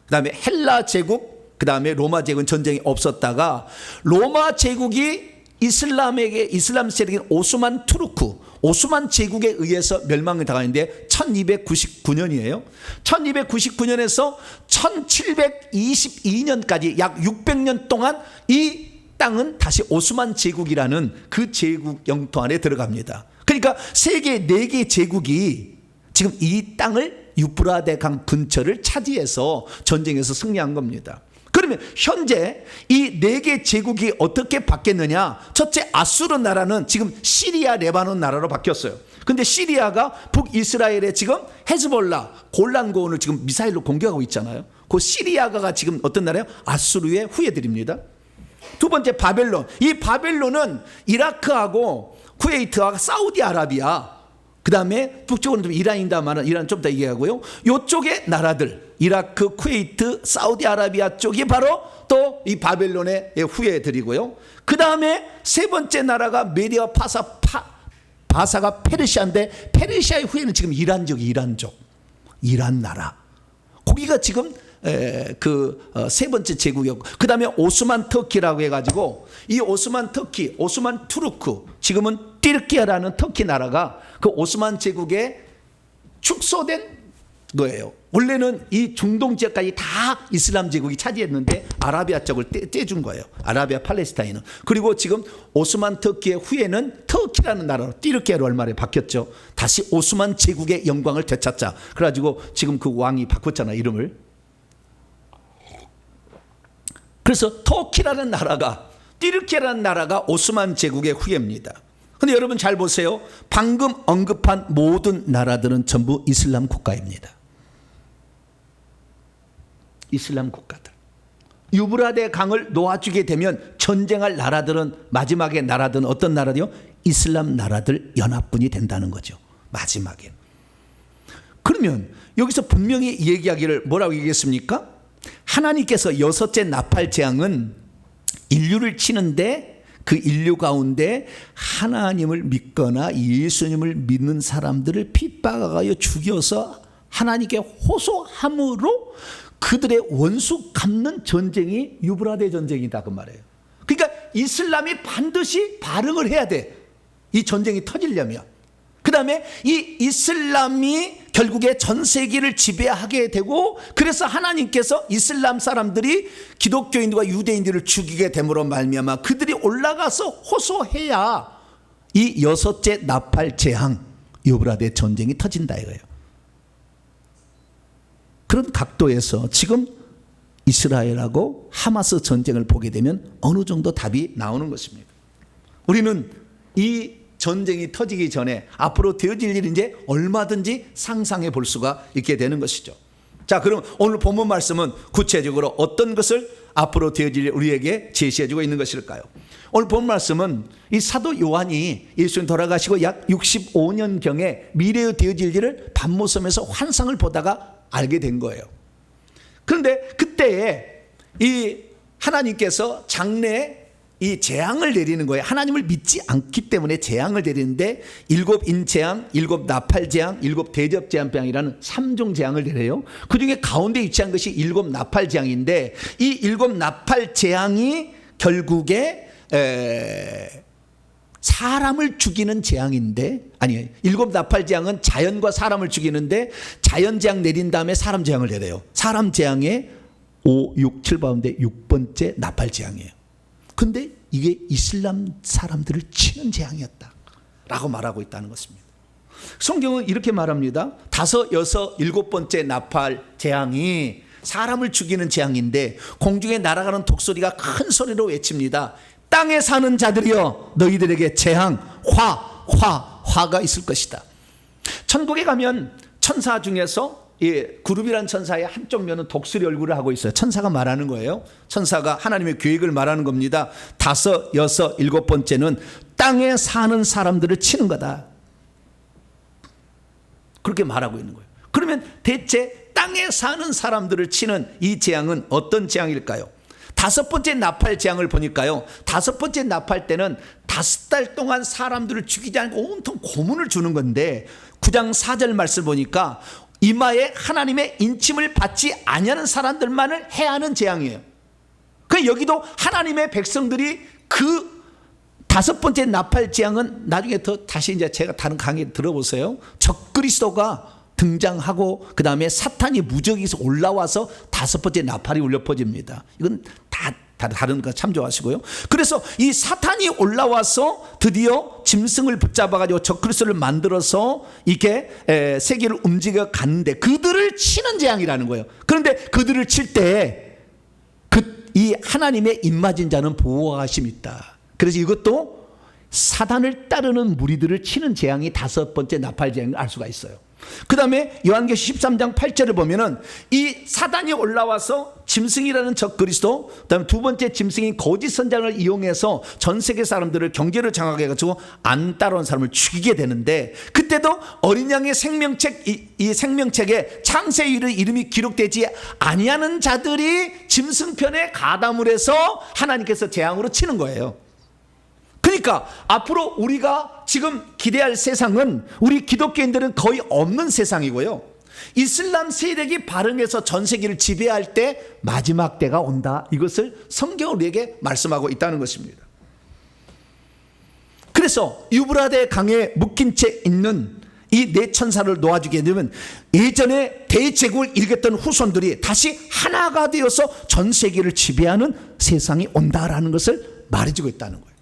그 다음에 헬라 제국 그 다음에 로마 제국은 전쟁이 없었다가 로마 제국이 이슬람 세력인 오스만 투르크, 오스만 제국에 의해서 멸망을 당하는데 1299년이에요. 1299년에서 1722년까지 약 600년 동안 이 땅은 다시 오스만 제국이라는 그 제국 영토 안에 들어갑니다. 그러니까 세계 4개 제국이 지금 이 땅을 유프라데 강 근처를 차지해서 전쟁에서 승리한 겁니다. 그러면 현재 이 4개 제국이 어떻게 바뀌었느냐? 첫째, 아수르 나라는 지금 시리아 레바논 나라로 바뀌었어요. 근데 시리아가 북이스라엘에 지금 헤즈볼라 골란고원을 지금 미사일로 공격하고 있잖아요. 그 시리아가 지금 어떤 나라예요? 아수르의 후예들입니다. 두 번째, 바벨론. 이 바벨론은 이라크하고 쿠웨이트와 사우디아라비아, 그 다음에 북쪽으로는 좀 이란입니다만 이란 좀 더 얘기하고요. 이쪽의 나라들, 이라크, 쿠웨이트, 사우디아라비아 쪽이 바로 또 이 바벨론의 후예들이고요. 그 다음에 세 번째 나라가 메디아 바사가 페르시아인데, 페르시아의 후예는 지금 이란족, 이란 나라. 거기가 지금 세 번째 제국이었고, 그 다음에 오스만 터키라고 해가지고 이 오스만 터키, 오스만 투르크, 지금은 띠르키아라는 터키 나라가 그 오스만 제국에 축소된 거예요. 원래는 이 중동 지역까지 다 이슬람 제국이 차지했는데 아라비아 쪽을 떼준 거예요. 아라비아 팔레스타인은. 그리고 지금 오스만 터키의 후예는 터키라는 나라로 띠르키아로 얼마 만에 바뀌었죠. 다시 오스만 제국의 영광을 되찾자. 그래가지고 지금 그 왕이 바꿨잖아, 이름을. 그래서 터키라는 나라가, 띠르키아라는 나라가 오스만 제국의 후예입니다. 근데 여러분 잘 보세요. 방금 언급한 모든 나라들은 전부 이슬람 국가입니다. 이슬람 국가들. 유브라데 강을 놓아주게 되면 전쟁할 나라들은, 마지막에 나라들은 어떤 나라들이요? 이슬람 나라들 연합군이 된다는 거죠. 마지막에. 그러면 여기서 분명히 얘기하기를 뭐라고 얘기했습니까? 하나님께서 6째 나팔 재앙은 인류를 치는데, 그 인류 가운데 하나님을 믿거나 예수님을 믿는 사람들을 핍박하여 죽여서 하나님께 호소함으로 그들의 원수 갚는 전쟁이 유브라데 전쟁이다, 그 말이에요. 그러니까 이슬람이 반드시 발흥을 해야 돼, 이 전쟁이 터지려면. 그 다음에 이 이슬람이 결국에 전 세계를 지배하게 되고, 그래서 하나님께서 이슬람 사람들이 기독교인들과 유대인들을 죽이게 됨으로 말미암아 그들이 올라가서 호소해야 이 6째 나팔 재앙, 유브라데 전쟁이 터진다 이거예요. 그런 각도에서 지금 이스라엘하고 하마스 전쟁을 보게 되면 어느 정도 답이 나오는 것입니다. 우리는 이 전쟁이 터지기 전에 앞으로 되어질 일이 이제 얼마든지 상상해 볼 수가 있게 되는 것이죠. 자, 그럼 오늘 본문 말씀은 구체적으로 어떤 것을 앞으로 되어질 일 우리에게 제시해 주고 있는 것일까요? 오늘 본문 말씀은 이 사도 요한이 예수님 돌아가시고 약 65년경에 미래에 되어질 일을 밤모섬에서 환상을 보다가 알게 된 거예요. 그런데 그때에 이 하나님께서 장래에 이 재앙을 내리는 거예요. 하나님을 믿지 않기 때문에 재앙을 내리는데 7인 재앙, 7 나팔 재앙, 7 대접 재앙이라는 3종 재앙을 내려요. 그 중에 가운데 위치한 것이 7 나팔 재앙인데, 이 7 나팔 재앙이 결국에 사람을 죽이는 재앙인데, 아니, 7 나팔 재앙은 자연과 사람을 죽이는데, 자연 재앙 내린 다음에 사람 재앙을 내려요. 사람 재앙의 5, 6, 7 가운데 6번째 나팔 재앙이에요. 근데 이게 이슬람 사람들을 치는 재앙이었다 라고 말하고 있다는 것입니다. 성경은 이렇게 말합니다. 5, 6, 7번째 나팔 재앙이 사람을 죽이는 재앙인데, 공중에 날아가는 독수리가 큰 소리로 외칩니다. 땅에 사는 자들이여, 너희들에게 재앙, 화가 있을 것이다. 천국에 가면 천사 중에서 그룹이란 천사의 한쪽 면은 독수리 얼굴을 하고 있어요. 천사가 말하는 거예요. 천사가 하나님의 계획을 말하는 겁니다. 5, 6, 7번째는 땅에 사는 사람들을 치는 거다, 그렇게 말하고 있는 거예요. 그러면 대체 땅에 사는 사람들을 치는 이 재앙은 어떤 재앙일까요? 5번째 나팔 재앙을 보니까요, 5번째 나팔 때는 5달 동안 사람들을 죽이지 않고 온통 고문을 주는 건데, 9장 4절 말씀 보니까 이마에 하나님의 인침을 받지 아니하는 사람들만을 해하는 재앙이에요. 그 여기도 하나님의 백성들이 그 다섯 번째 나팔 재앙은 나중에 다시 이제 제가 다른 강의 들어보세요. 적그리스도가 등장하고 그 다음에 사탄이 무적에서 올라와서 다섯 번째 나팔이 울려 퍼집니다. 이건 다 다른 거 참조하시고요. 그래서 이 사탄이 올라와서 드디어 짐승을 붙잡아가지고 적그리스도를 만들어서 이렇게 세계를 움직여 갔는데 그들을 치는 재앙이라는 거예요. 그런데 그들을 칠 때 이 하나님의 입맞은 자는 보호하심이 있다. 그래서 이것도 사단을 따르는 무리들을 치는 재앙이 다섯 번째 나팔 재앙을 알 수가 있어요. 그 다음에 요한계시 13장 8절을 보면은 이 사단이 올라와서 짐승이라는 적그리스도, 그 다음에 두 번째 짐승인 거짓 선장을 이용해서 전 세계 사람들을 경제를 장악해 가지고 안 따라온 사람을 죽이게 되는데, 그때도 어린 양의 생명책, 이 생명책에 창세일의 이름이 기록되지 아니하는 자들이 짐승편에 가담을 해서 하나님께서 재앙으로 치는 거예요. 그러니까 앞으로 우리가 지금 기대할 세상은 우리 기독교인들은 거의 없는 세상이고요. 이슬람 세력이 발흥해서 전 세계를 지배할 때 마지막 때가 온다. 이것을 성경은 우리에게 말씀하고 있다는 것입니다. 그래서 유브라데 강에 묶인 채 있는 이 네 천사를 놓아주게 되면 예전에 대제국을 일으켰던 후손들이 다시 하나가 되어서 전 세계를 지배하는 세상이 온다라는 것을 말해주고 있다는 거예요.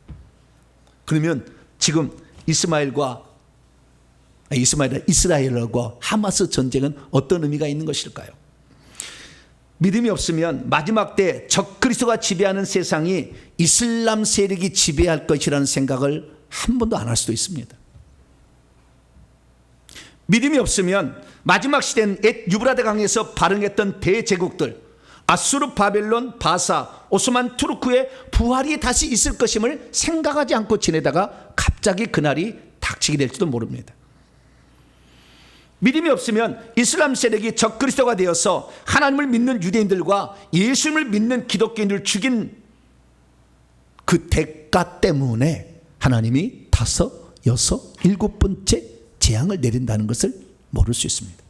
그러면 지금 이스라엘과 하마스 전쟁은 어떤 의미가 있는 것일까요? 믿음이 없으면 마지막 때 적그리스도가 지배하는 세상이 이슬람 세력이 지배할 것이라는 생각을 한 번도 안 할 수도 있습니다. 믿음이 없으면 마지막 시대는 옛 유브라데 강에서 발흥했던 대제국들, 아수르, 바벨론, 바사, 오스만 투르크의 부활이 다시 있을 것임을 생각하지 않고 지내다가 갑자기 그날이 닥치게 될지도 모릅니다. 믿음이 없으면 이슬람 세력이 적그리스도가 되어서 하나님을 믿는 유대인들과 예수님을 믿는 기독교인들을 죽인 그 대가 때문에 하나님이 5, 6, 7번째 재앙을 내린다는 것을 모를 수 있습니다.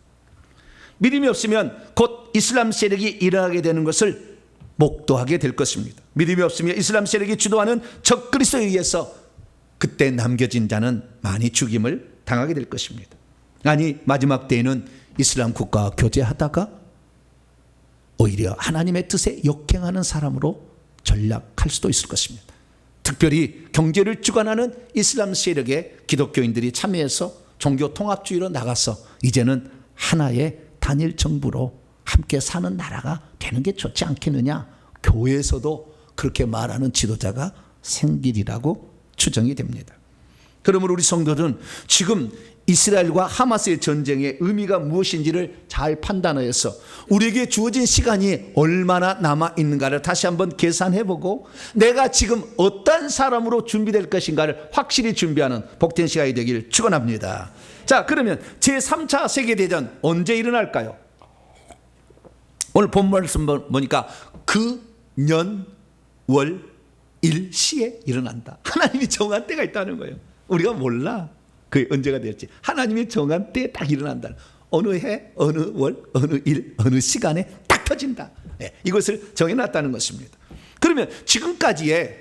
믿음이 없으면 곧 이슬람 세력이 일어나게 되는 것을 목도하게 될 것입니다. 믿음이 없으면 이슬람 세력이 주도하는 적그리스도에 의해서 그때 남겨진 자는 많이 죽임을 당하게 될 것입니다. 아니 마지막 때에는 이슬람 국가와 교제하다가 오히려 하나님의 뜻에 역행하는 사람으로 전락할 수도 있을 것입니다. 특별히 경제를 주관하는 이슬람 세력에 기독교인들이 참여해서 종교 통합주의로 나가서 이제는 하나의 단일 정부로 함께 사는 나라가 되는 게 좋지 않겠느냐. 교회에서도 그렇게 말하는 지도자가 생기리라고 추정이 됩니다. 그러므로 우리 성도들은 지금 이스라엘과 하마스의 전쟁의 의미가 무엇인지를 잘 판단해서 우리에게 주어진 시간이 얼마나 남아 있는가를 다시 한번 계산해보고 내가 지금 어떤 사람으로 준비될 것인가를 확실히 준비하는 복된 시간이 되길 축원합니다. 자, 그러면 제3차 세계대전 언제 일어날까요? 오늘 본 말씀 보니까 그 년, 월, 일, 시에 일어난다. 하나님이 정한 때가 있다는 거예요. 우리가 몰라. 그게 언제가 될지. 하나님이 정한 때에 딱 일어난다. 어느 해, 어느 월, 어느 일, 어느 시간에 딱 터진다. 네, 이것을 정해놨다는 것입니다. 그러면 지금까지의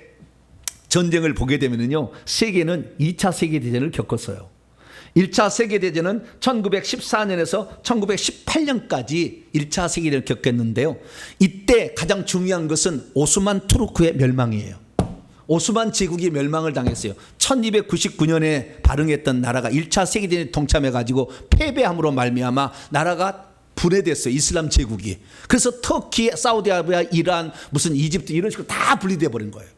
전쟁을 보게 되면요, 세계는 2차 세계대전을 겪었어요. 1차 세계대전은 1914년에서 1918년까지 1차 세계대전을 겪었는데요. 이때 가장 중요한 것은 오스만 투르크의 멸망이에요. 오스만 제국이 멸망을 당했어요. 1299년에 발흥했던 나라가 1차 세계대전에 동참해가지고 패배함으로 말미암아 나라가 분해됐어요. 이슬람 제국이. 그래서 터키, 사우디아라비아, 이란, 무슨 이집트 이런 식으로 다 분리돼 버린 거예요.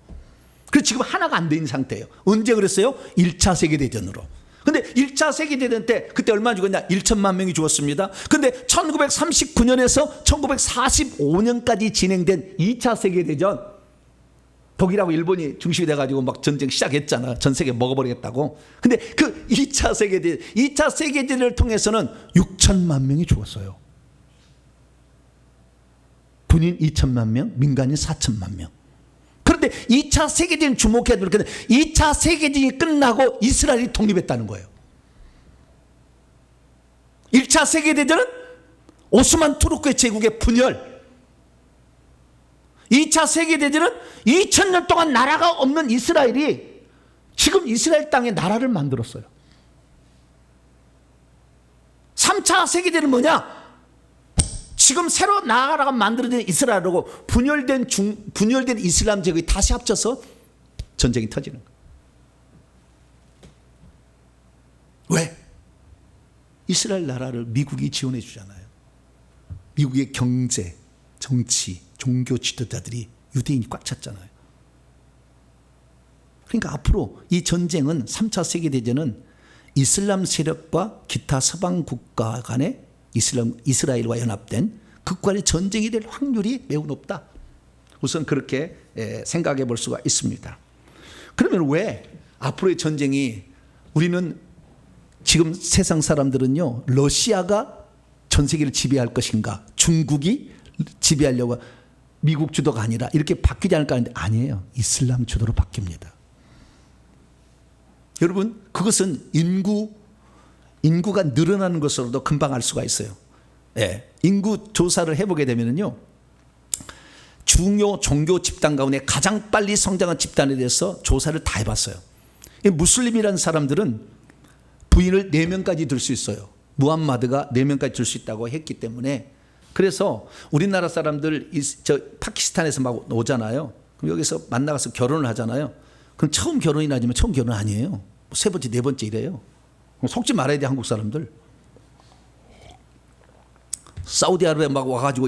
그래서 지금 하나가 안 된 상태예요. 언제 그랬어요? 1차 세계대전으로. 근데 1차 세계대전 때 그때 얼마나 죽었냐? 1천만 명이 죽었습니다. 근데 1939년에서 1945년까지 진행된 2차 세계대전, 독일하고 일본이 중심이 돼가지고 막 전쟁 시작했잖아. 전 세계 먹어버리겠다고. 근데 그 2차 세계대전을 통해서는 6천만 명이 죽었어요. 군인 2천만 명, 민간인 4천만 명. 그런데 2차 세계대전 주목해야 될 건데 2차 세계대전이 끝나고 이스라엘이 독립했다는 거예요. 1차 세계대전은 오스만 투르크의 제국의 분열, 2차 세계대전은 2000년 동안 나라가 없는 이스라엘이 지금 이스라엘 땅에 나라를 만들었어요. 3차 세계대전은 뭐냐? 지금 새로 나라가 만들어진 이스라엘하고 분열된 이슬람 제국이 다시 합쳐서 전쟁이 터지는 거예요. 왜? 이스라엘 나라를 미국이 지원해 주잖아요. 미국의 경제, 정치, 종교 지도자들이 유대인이 꽉 찼잖아요. 그러니까 앞으로 이 전쟁은 3차 세계대전은 이슬람 세력과 기타 서방 국가 간의 이스라엘과 연합된 극간의 전쟁이 될 확률이 매우 높다. 우선 그렇게 생각해 볼 수가 있습니다. 그러면 왜 앞으로의 전쟁이 우리는 지금 세상 사람들은요, 러시아가 전 세계를 지배할 것인가, 중국이 지배하려고 미국 주도가 아니라 이렇게 바뀌지 않을까 하는데 아니에요. 이슬람 주도로 바뀝니다. 여러분, 그것은 인구가 늘어나는 것으로도 금방 알 수가 있어요. 예, 인구 조사를 해보게 되면요, 중요 종교 집단 가운데 가장 빨리 성장한 집단에 대해서 조사를 다 해봤어요. 무슬림이라는 사람들은 부인을 4명까지 둘 수 있어요. 무함마드가 4명까지 둘 수 있다고 했기 때문에. 그래서 우리나라 사람들 파키스탄에서 막 오잖아요. 그럼 여기서 만나가서 결혼을 하잖아요. 그럼 처음 결혼이 나지만 처음 결혼 아니에요. 세 번째, 네 번째 이래요. 속지 말아야 돼, 한국 사람들. 사우디아라비아 막 와가지고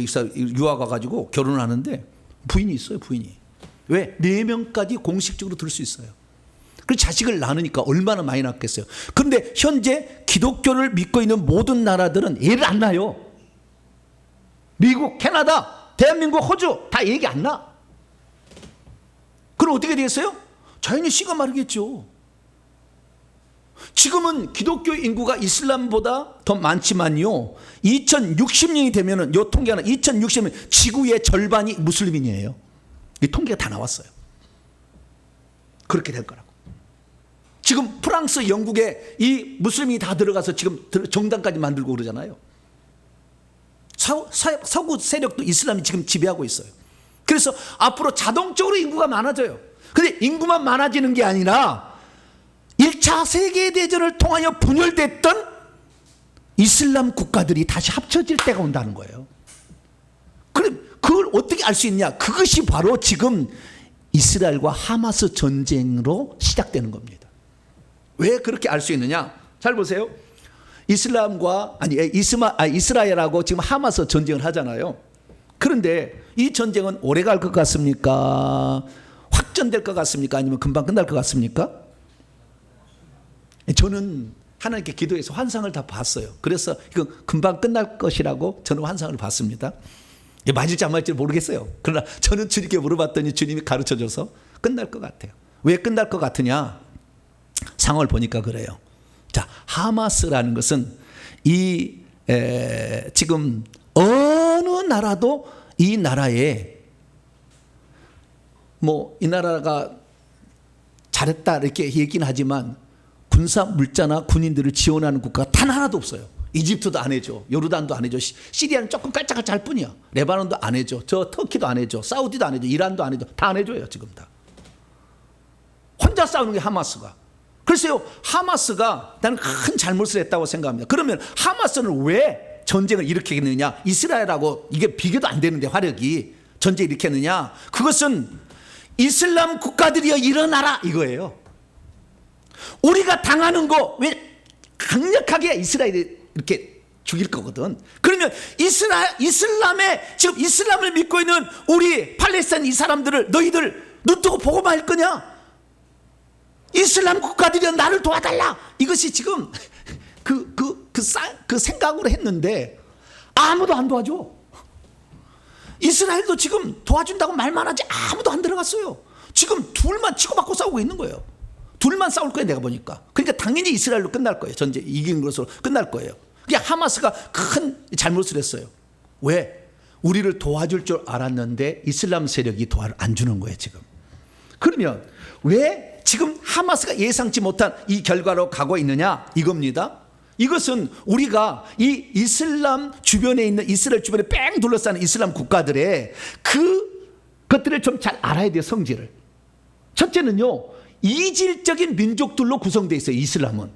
유학 와가지고 결혼을 하는데 부인이 있어요, 부인이. 왜? 4명까지 공식적으로 둘 수 있어요. 그래서 자식을 낳으니까 얼마나 많이 낳겠어요. 그런데 현재 기독교를 믿고 있는 모든 나라들은 애를 안 낳아요. 미국, 캐나다, 대한민국, 호주 다 얘기 안 나. 그럼 어떻게 되겠어요? 자연히 씨가 마르겠죠. 지금은 기독교 인구가 이슬람보다 더 많지만요, 2060년이 되면은, 요 통계는 2060년 지구의 절반이 무슬림인이에요. 이 통계가 다 나왔어요. 그렇게 될 거라고. 지금 프랑스, 영국에 이 무슬림이 다 들어가서 지금 정당까지 만들고 그러잖아요. 서구 세력도 이슬람이 지금 지배하고 있어요. 그래서 앞으로 자동적으로 인구가 많아져요. 근데 인구만 많아지는 게 아니라 1차 세계대전을 통하여 분열됐던 이슬람 국가들이 다시 합쳐질 때가 온다는 거예요. 그럼 그걸 어떻게 알 수 있냐? 그것이 바로 지금 이스라엘과 하마스 전쟁으로 시작되는 겁니다. 왜 그렇게 알 수 있느냐? 잘 보세요. 이스라엘하고 지금 하마스 전쟁을 하잖아요. 그런데 이 전쟁은 오래 갈 것 같습니까? 확전될 것 같습니까? 아니면 금방 끝날 것 같습니까? 저는 하나님께 기도해서 환상을 다 봤어요. 그래서 이거 금방 끝날 것이라고 저는 환상을 봤습니다. 맞을지 안 맞을지 모르겠어요. 그러나 저는 주님께 물어봤더니 주님이 가르쳐줘서 끝날 것 같아요. 왜 끝날 것 같으냐? 상황을 보니까 그래요. 자, 하마스라는 것은 지금 어느 나라도 이 나라에 이 나라가 잘했다 이렇게 얘기는 하지만 군사 물자나 군인들을 지원하는 국가가 단 하나도 없어요. 이집트도 안 해줘, 요르단도 안 해줘, 시리아는 조금 깔짝깔짝 할 뿐이야. 레바논도 안 해줘, 저 터키도 안 해줘, 사우디도 안 해줘, 이란도 안 해줘, 다 안 해줘요. 지금 다 혼자 싸우는 게 하마스가. 그래서요, 하마스가 나는 큰 잘못을 했다고 생각합니다. 그러면 하마스는 왜 전쟁을 일으키겠느냐? 이스라엘하고 이게 비교도 안 되는데 화력이 전쟁을 일으켰느냐? 그것은 이슬람 국가들이여 일어나라 이거예요. 우리가 당하는 거 왜 강력하게 이스라엘이 이렇게 죽일 거거든. 그러면 지금 이슬람을 믿고 있는 우리 팔레스타인 이 사람들을 너희들 눈뜨고 보고만 할 거냐? 이슬람 국가들이 나를 도와달라. 이것이 지금 그 생각으로 했는데 아무도 안 도와줘. 이스라엘도 지금 도와준다고 말만 하지 아무도 안 들어갔어요. 지금 둘만 치고받고 싸우고 있는 거예요. 둘만 싸울 거예요, 내가 보니까. 그러니까 당연히 이스라엘로 끝날 거예요. 전쟁 이긴 것으로 끝날 거예요. 그냥 하마스가 큰 잘못을 했어요. 왜? 우리를 도와줄 줄 알았는데 이슬람 세력이 도와를 안 주는 거예요, 지금. 그러면 왜 지금 하마스가 예상치 못한 이 결과로 가고 있느냐? 이겁니다. 이것은 우리가 이 이슬람 주변에 있는, 이스라엘 주변에 뺑 둘러싸는 이슬람 국가들의 그것들을 좀 잘 알아야 돼요, 성질을. 첫째는요, 이질적인 민족들로 구성되어 있어요. 이슬람은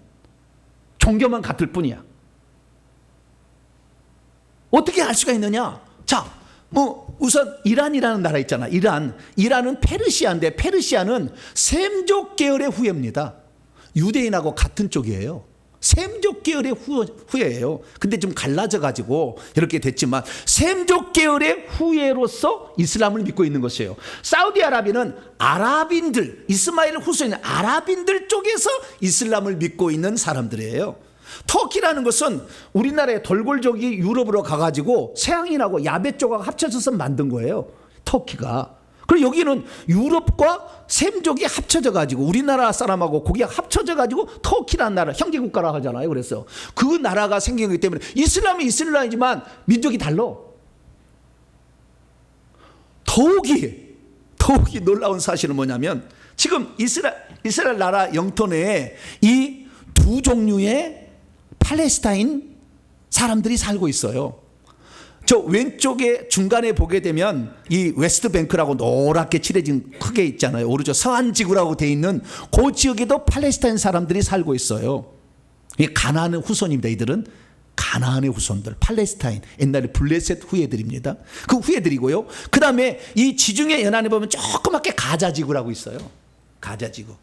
종교만 같을 뿐이야. 어떻게 알 수가 있느냐? 자, 우선 이란이라는 나라 있잖아. 이란은 페르시아인데 페르시아는 셈족 계열의 후예입니다. 유대인하고 같은 쪽이에요. 셈족 계열의 후예예요. 근데 좀 갈라져 가지고 이렇게 됐지만 셈족 계열의 후예로서 이슬람을 믿고 있는 것이에요. 사우디아라비아는 아랍인들, 이스마엘 후손인 아랍인들 쪽에서 이슬람을 믿고 있는 사람들이에요. 터키라는 것은 우리나라의 돌골족이 유럽으로 가가지고 서양인하고 야베 쪽하고 합쳐져서 만든 거예요. 터키가. 그리고 여기는 유럽과 셈족이 합쳐져 가지고 우리나라 사람하고 거기가 합쳐져 가지고 터키라는 나라 형제국가라 하잖아요. 그래서 그 나라가 생긴 거기 때문에 이슬람이 이슬람이지만 민족이 달라. 더욱이 놀라운 사실은 뭐냐면 지금 이스라엘 나라 영토 내에 이 두 종류의 팔레스타인 사람들이 살고 있어요. 저 왼쪽에 중간에 보게 되면 이 웨스트뱅크라고 노랗게 칠해진 크게 있잖아요. 오른쪽 서안지구라고 돼 있는 그 지역에도 팔레스타인 사람들이 살고 있어요. 이 가나안의 후손입니다. 이들은 가나안의 후손들, 팔레스타인, 옛날에 블레셋 후예들입니다. 그 후예들이고요. 그 다음에 이 지중해 연안에 보면 조그맣게 가자지구라고 있어요. 가자지구.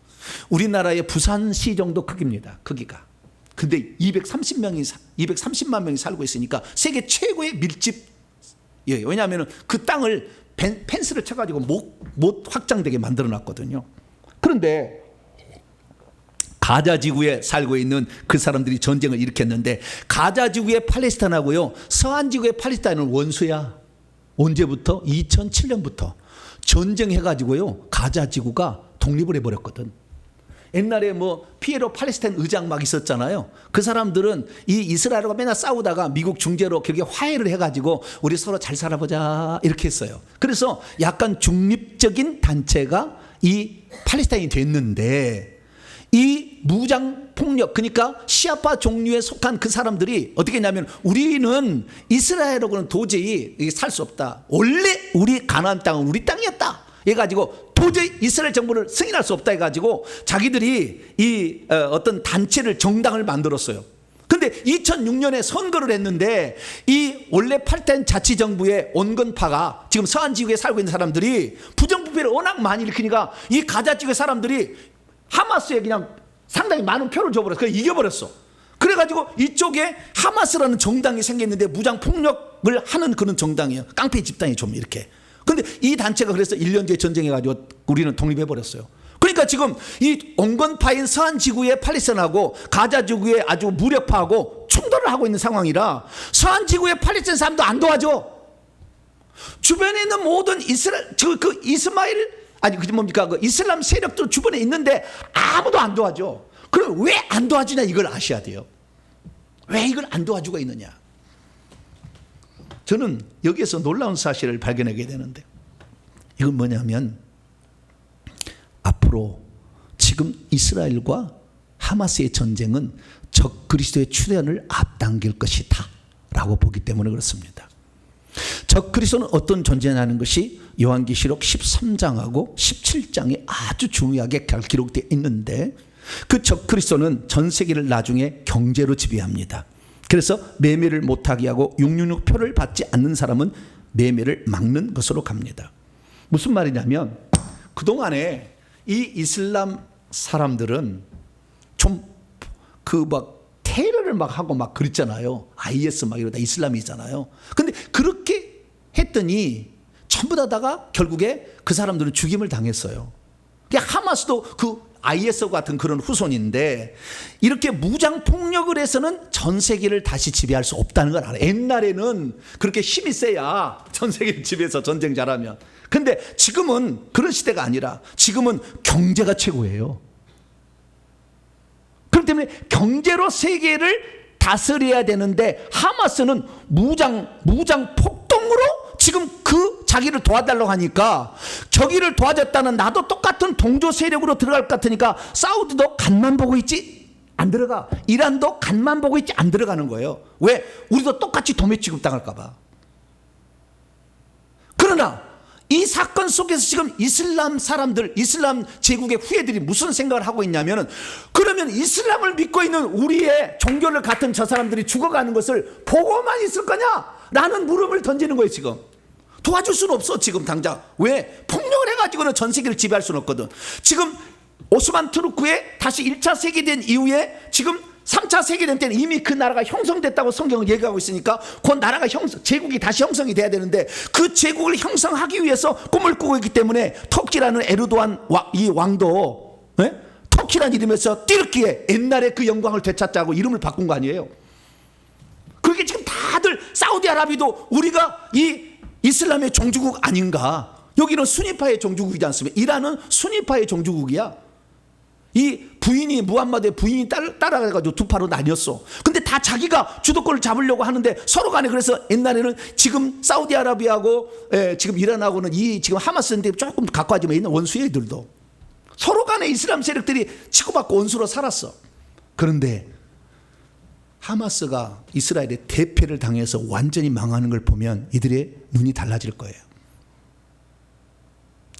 우리나라의 부산시 정도 크기입니다. 크기가. 근데 230만 명이 살고 있으니까 세계 최고의 밀집이에요. 왜냐하면 그 땅을 펜스를 쳐가지고 못 확장되게 만들어 놨거든요. 그런데 가자지구에 살고 있는 그 사람들이 전쟁을 일으켰는데 가자지구의 팔레스타인하고요 서안지구의 팔레스타인은 원수야. 언제부터? 2007년부터 전쟁해가지고요 가자지구가 독립을 해버렸거든. 옛날에 피에로 팔레스타인 의장 막 있었잖아요. 그 사람들은 이 이스라엘과 맨날 싸우다가 미국 중재로 결국에 화해를 해가지고 우리 서로 잘 살아보자 이렇게 했어요. 그래서 약간 중립적인 단체가 이 팔레스타인이 됐는데 이 무장 폭력, 그러니까 시아파 종류에 속한 그 사람들이 어떻게 했냐면 우리는 이스라엘하고는 도저히 살 수 없다. 원래 우리 가나안 땅은 우리 땅이었다 해가지고 도저히 이스라엘 정부를 승인할 수 없다 해가지고 자기들이 이 어떤 단체를, 정당을 만들었어요. 근데 2006년에 선거를 했는데 이 원래 팔레스타인 자치정부의 온건파가 지금 서안지구에 살고 있는 사람들이 부정부패를 워낙 많이 일으키니까 이 가자지구의 사람들이 하마스에 그냥 상당히 많은 표를 줘버렸어. 그래서 이겨버렸어. 그래가지고 이쪽에 하마스라는 정당이 생겼는데 무장 폭력을 하는 그런 정당이에요. 깡패 집단이 좀 이렇게. 근데 이 단체가 그래서 1년 뒤에 전쟁해가지고 우리는 독립해버렸어요. 그러니까 지금 이 온건파인 서안지구의 팔레스타인하고 가자지구의 아주 무력파하고 충돌을 하고 있는 상황이라 서안지구의 팔레스타인 사람도 안 도와줘. 주변에 있는 모든 그 이슬람 세력도 주변에 있는데 아무도 안 도와줘. 그럼 왜 안 도와주냐 이걸 아셔야 돼요. 왜 이걸 안 도와주고 있느냐. 저는 여기에서 놀라운 사실을 발견하게 되는데 이건 뭐냐면 앞으로 지금 이스라엘과 하마스의 전쟁은 적 그리스도의 출현을 앞당길 것이다 라고 보기 때문에 그렇습니다. 적 그리스도는 어떤 존재냐는 것이 요한계시록 13장하고 17장에 아주 중요하게 기록되어 있는데 그 적 그리스도는 전 세계를 나중에 경제로 지배합니다. 그래서 매매를 못하게 하고 666표를 받지 않는 사람은 매매를 막는 것으로 갑니다. 무슨 말이냐면 그동안에 이 이슬람 사람들은 좀 테러를 막 하고 막 그랬잖아요. IS 막 이러다 이슬람이잖아요. 근데 그렇게 했더니 전부 다가 결국에 그 사람들은 죽임을 당했어요. 하마스도 그 IS 같은 그런 후손인데 이렇게 무장 폭력을 해서는 전 세계를 다시 지배할 수 없다는 걸 알아요. 옛날에는 그렇게 힘이 세야 전 세계를 지배해서 전쟁 잘하면. 근데 지금은 그런 시대가 아니라 지금은 경제가 최고예요. 그렇기 때문에 경제로 세계를 다스려야 되는데 하마스는 무장 폭동으로 지금 그 자기를 도와달라고 하니까 저기를 도와줬다는 나도 똑같은 동조 세력으로 들어갈 것 같으니까 사우디도 간만 보고 있지 안 들어가. 이란도 간만 보고 있지 안 들어가는 거예요. 왜? 우리도 똑같이 도매 취급당할까 봐. 그러나 이 사건 속에서 지금 이슬람 사람들, 이슬람 제국의 후예들이 무슨 생각을 하고 있냐면은, 그러면 이슬람을 믿고 있는 우리의 종교를 같은 저 사람들이 죽어가는 것을 보고만 있을 거냐? 라는 물음을 던지는 거예요. 지금 도와줄 수는 없어. 지금 당장. 왜? 폭력을 해가지고는 전 세계를 지배할 수는 없거든. 지금 오스만 투르크의 다시 1차 세계대전 이후에 지금 3차 세계대전 때는 이미 그 나라가 형성됐다고 성경은 얘기하고 있으니까 그 나라가 제국이 다시 형성이 돼야 되는데, 그 제국을 형성하기 위해서 꿈을 꾸고 있기 때문에 터키라는 에르도안 이 왕도 터키라는 이름에서 띠르키에 옛날에 그 영광을 되찾자고 이름을 바꾼 거 아니에요. 그게 지금 다들 사우디아라비아도 우리가 이 이슬람의 종주국 아닌가. 여기는 수니파의 종주국이지 않습니까? 이란은 수니파의 종주국이야. 이 부인이, 무함마드의 부인이 따라가가지고 두 파로 나뉘었어. 근데 다 자기가 주도권을 잡으려고 하는데 서로 간에, 그래서 옛날에는 지금 사우디아라비아하고 지금 이란하고는 이 지금 하마스인데 조금 가까워지면 있는 원수예요. 이들도 서로 간에 이슬람 세력들이 치고받고 원수로 살았어. 그런데 하마스가 이스라엘의 대패를 당해서 완전히 망하는 걸 보면 이들의 눈이 달라질 거예요.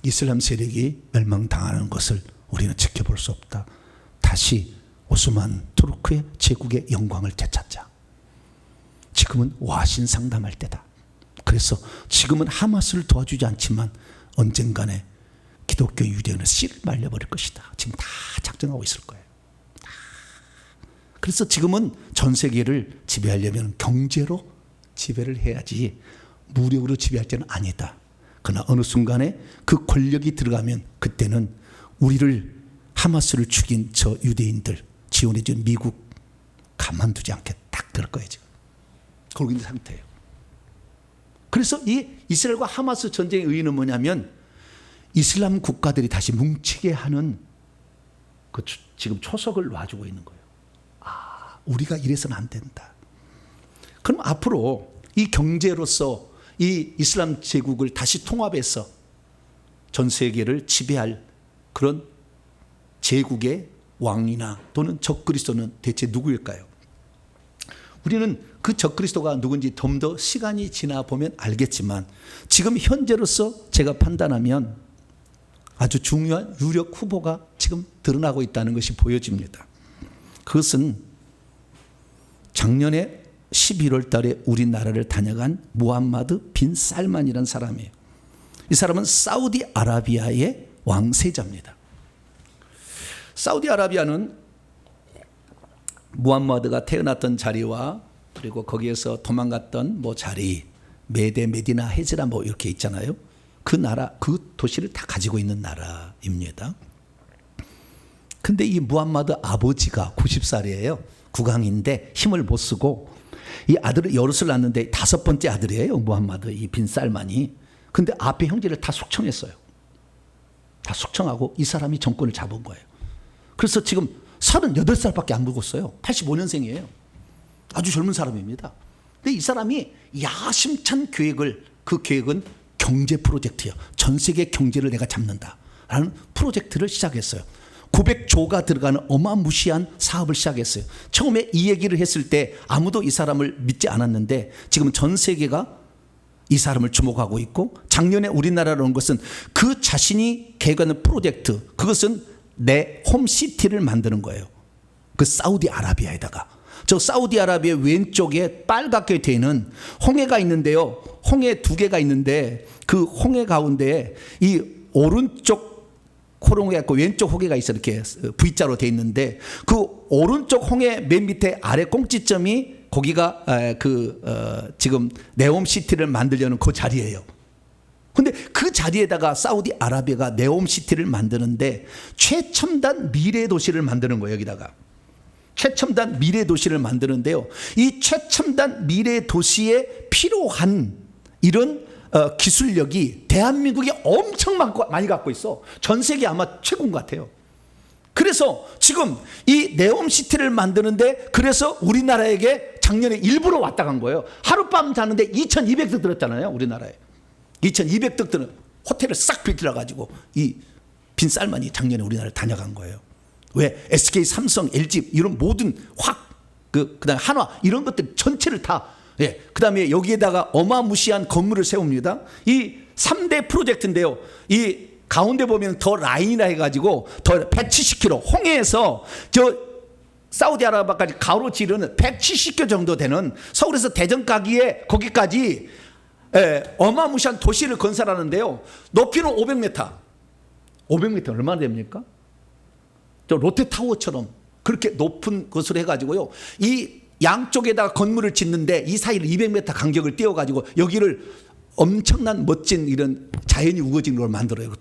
이슬람 세력이 멸망당하는 것을 우리는 지켜볼 수 없다. 다시 오스만 투르크의 제국의 영광을 되찾자. 지금은 와신 상담할 때다. 그래서 지금은 하마스를 도와주지 않지만 언젠간에 기독교 유대인을 씨를 말려버릴 것이다. 지금 다 작정하고 있을 거예요. 그래서 지금은 전 세계를 지배하려면 경제로 지배를 해야지 무력으로 지배할 때는 아니다. 그러나 어느 순간에 그 권력이 들어가면 그때는 우리를, 하마스를 죽인 저 유대인들, 지원해준 미국 가만두지 않게 딱 그럴 거예요. 지금 그러고 있는 상태예요. 그래서 이 이스라엘과 하마스 전쟁의 의의는 뭐냐면, 이슬람 국가들이 다시 뭉치게 하는 그 지금 초석을 놔주고 있는 거예요. 우리가 이래서는 안 된다. 그럼 앞으로 이 경제로서 이 이슬람 제국을 다시 통합해서 전 세계를 지배할 그런 제국의 왕이나 또는 적그리스도는 대체 누구일까요? 우리는 그 적그리스도가 누군지 좀 더 시간이 지나 보면 알겠지만, 지금 현재로서 제가 판단하면 아주 중요한 유력 후보가 지금 드러나고 있다는 것이 보여집니다. 그것은 작년에 11월 달에 우리나라를 다녀간 무함마드 빈 살만이라는 사람이에요. 이 사람은 사우디아라비아의 왕세자입니다. 사우디아라비아는 무함마드가 태어났던 자리와 그리고 거기에서 도망갔던 자리, 메디나 헤즈라 이렇게 있잖아요. 그 나라, 그 도시를 다 가지고 있는 나라입니다. 근데 이 무함마드 아버지가 90살이에요. 국왕인데 힘을 못 쓰고 이 아들을 여럿을 낳는데 5번째 아들이에요. 무함마드 이 빈 살만이. 근데 앞에 형제를 다 숙청했어요. 다 숙청하고 이 사람이 정권을 잡은 거예요. 그래서 지금 38살밖에 안 먹었어요. 85년생이에요. 아주 젊은 사람입니다. 근데 이 사람이 야심찬 계획을, 그 계획은 경제 프로젝트예요. 전 세계 경제를 내가 잡는다라는 프로젝트를 시작했어요. 900조가 들어가는 어마무시한 사업을 시작했어요. 처음에 이 얘기를 했을 때 아무도 이 사람을 믿지 않았는데 지금 전 세계가 이 사람을 주목하고 있고, 작년에 우리나라로 온 것은 그 자신이 계획하는 프로젝트, 그것은 내 홈시티를 만드는 거예요. 그 사우디아라비아에다가. 저 사우디아라비아 왼쪽에 빨갛게 되어 있는 홍해가 있는데요. 홍해 2개가 있는데 그 홍해 가운데 이 오른쪽 호롱이가 있고 왼쪽 호개가 있어. 이렇게 V자로 되어 있는데 그 오른쪽 홍해 맨 밑에 아래 꼭지점이 거기가 지금 네옴시티를 만들려는 그 자리예요. 근데 그 자리에다가 사우디아라비아가 네옴시티를 만드는데 최첨단 미래 도시를 만드는 거예요. 여기다가 최첨단 미래 도시를 만드는데요. 이 최첨단 미래 도시에 필요한 이런 기술력이 대한민국이 엄청 많이 갖고 있어. 전 세계 아마 최고인 것 같아요. 그래서 지금 이 네옴시티를 만드는데, 그래서 우리나라에게 작년에 일부러 왔다 간 거예요. 하룻밤 자는데 2,200득 들었잖아요. 우리나라에 2,200득 드는 호텔을 싹 빌려 가지고 이 빈 살만이 작년에 우리나라를 다녀간 거예요. 왜? SK, 삼성, LG 이런 모든 그다음에 한화 이런 것들 전체를 다, 예. 그다음에 여기에다가 어마무시한 건물을 세웁니다. 이 3대 프로젝트인데요. 이 가운데 보면 더 라인이라 해가지고 더 170km 홍해에서 저 사우디아라비아까지 가로지르는 170km 정도 되는 서울에서 대전 가기에 거기까지 어마무시한 도시를 건설하는데요. 높이는 500m. 500m 얼마나 됩니까? 저 롯데타워처럼 그렇게 높은 것으로 해가지고요. 이 양쪽에다가 건물을 짓는데 이 사이를 200m 간격을 띄워가지고 여기를 엄청난 멋진 이런 자연이 우거진 걸 만들어요.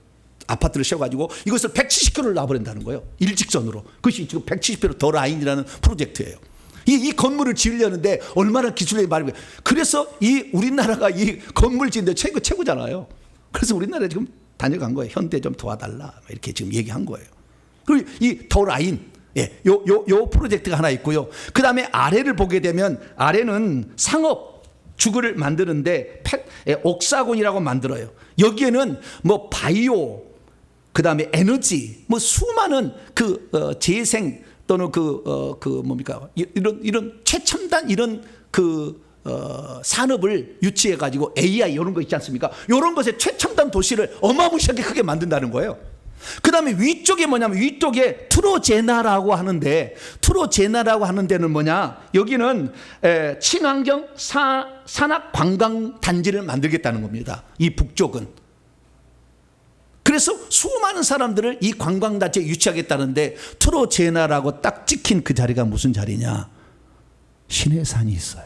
아파트를 세워가지고 이것을 170km를 놔버린다는 거예요. 일직선으로. 그것이 지금 170km 더 라인이라는 프로젝트예요. 이 건물을 지으려는데 얼마나 기술력이 많은 거예요. 그래서 이 우리나라가 이 건물 짓는데 최고잖아요. 그래서 우리나라에 지금 다녀간 거예요. 현대 좀 도와달라 이렇게 지금 얘기한 거예요. 그리고 이 더 라인, 요 프로젝트가 하나 있고요. 그 다음에 아래를 보게 되면 아래는 상업 주거를 만드는데 옥사곤이라고 만들어요. 여기에는 뭐 바이오, 그 다음에 에너지, 뭐 수많은 그 재생 또는 뭡니까 이런 최첨단 이런 산업을 유치해 가지고 AI 이런 거 있지 않습니까? 이런 것에 최첨단 도시를 어마무시하게 크게 만든다는 거예요. 그 다음에 위쪽에 뭐냐면 위쪽에 트로제나라고 하는데 트로제나라고 하는 데는 뭐냐? 여기는 친환경 산악 관광 단지를 만들겠다는 겁니다. 이 북쪽은. 그래서 수많은 사람들을 이 관광단지에 유치하겠다는데 트로제나라고 딱 찍힌 그 자리가 무슨 자리냐? 신해산이 있어요.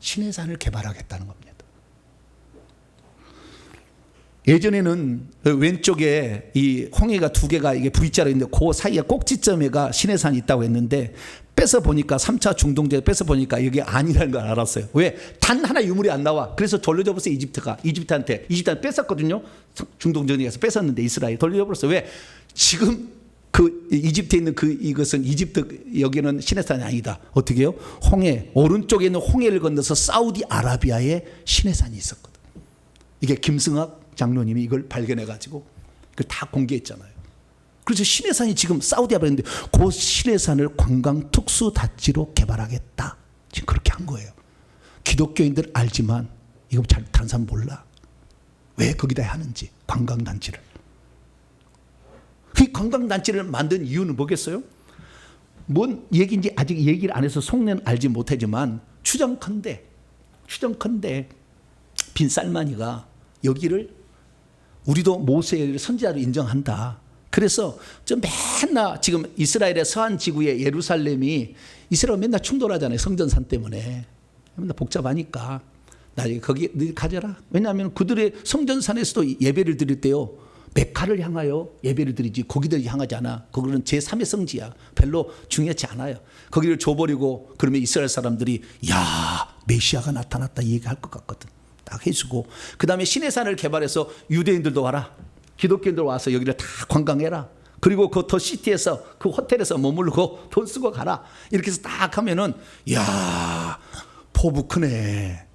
신해산을 개발하겠다는 겁니다. 예전에는 왼쪽에 이 홍해가 두 개가 이게 V자로 있는데 그 사이에 꼭지점에가 신해산이 있다고 했는데 뺏어 보니까 3차 중동제에 뺏어 보니까 이게 아니라는 걸 알았어요. 왜? 단 하나 유물이 안 나와. 그래서 돌려줘버렸어요. 이집트한테 뺏었거든요. 중동전에서 뺏었는데 이스라엘 돌려줘버렸어요. 왜? 지금 그 이집트에 있는 이것은 이집트 여기는 신해산이 아니다. 어떻게 해요? 홍해 오른쪽에 있는 홍해를 건너서 사우디아라비아에 신해산이 있었거든. 이게 김승학 장로님이 이걸 발견해가지고 그걸 다 공개했잖아요. 그래서 신해산이 지금 사우디아라비아에 있는데 그 신해산을 관광 특수 단지로 개발하겠다. 지금 그렇게 한 거예요. 기독교인들 알지만 이거 잘 다른 사람 몰라. 왜 거기다 하는지 관광 단지를. 이 관광 단지를 만든 이유는 뭐겠어요? 뭔 얘기인지 아직 얘기를 안 해서 속내는 알지 못하지만 추정컨대 빈 살마니가 여기를 우리도 모세를 선지자로 인정한다. 그래서 좀 맨날 지금 이스라엘의 서한 지구의 예루살렘이 이스라엘 맨날 충돌하잖아요. 성전산 때문에. 맨날 복잡하니까. 나 거기 너희 가져라. 왜냐하면 그들의 성전산에서도 예배를 드릴 때요. 메카를 향하여 예배를 드리지 거기들 향하지 않아. 거기는 제3의 성지야. 별로 중요하지 않아요. 거기를 줘버리고 그러면 이스라엘 사람들이 야 메시아가 나타났다 이 얘기할 것 같거든. 딱 해주고 그 다음에 신해산을 개발해서 유대인들도 와라. 기독교인들 와서 여기를 다 관광해라. 그리고 그 더 시티에서 그 호텔에서 머물고 돈 쓰고 가라. 이렇게 해서 딱 하면은 야 포부 크네.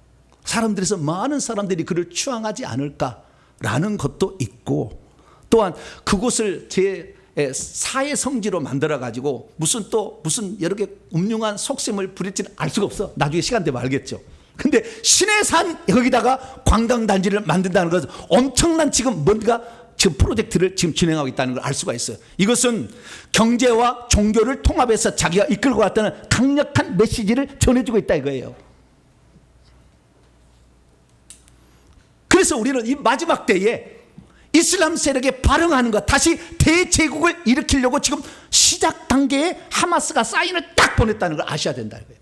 사람들에서 많은 사람들이 그를 추앙하지 않을까라는 것도 있고 또한 그곳을 제 사의 성지로 만들어 가지고 무슨 여러 개 음흉한 속셈을 부릴지는 알 수가 없어. 나중에 시간 되면 알겠죠. 근데 신해산 여기다가 관광단지를 만든다는 것은 엄청난 지금 뭔가 지금 프로젝트를 지금 진행하고 있다는 걸 알 수가 있어요. 이것은 경제와 종교를 통합해서 자기가 이끌고 갔다는 강력한 메시지를 전해주고 있다 이거예요. 그래서 우리는 이 마지막 때에 이슬람 세력에 발응하는 것, 다시 대제국을 일으키려고 지금 시작 단계에 하마스가 사인을 딱 보냈다는 걸 아셔야 된다는 거예요.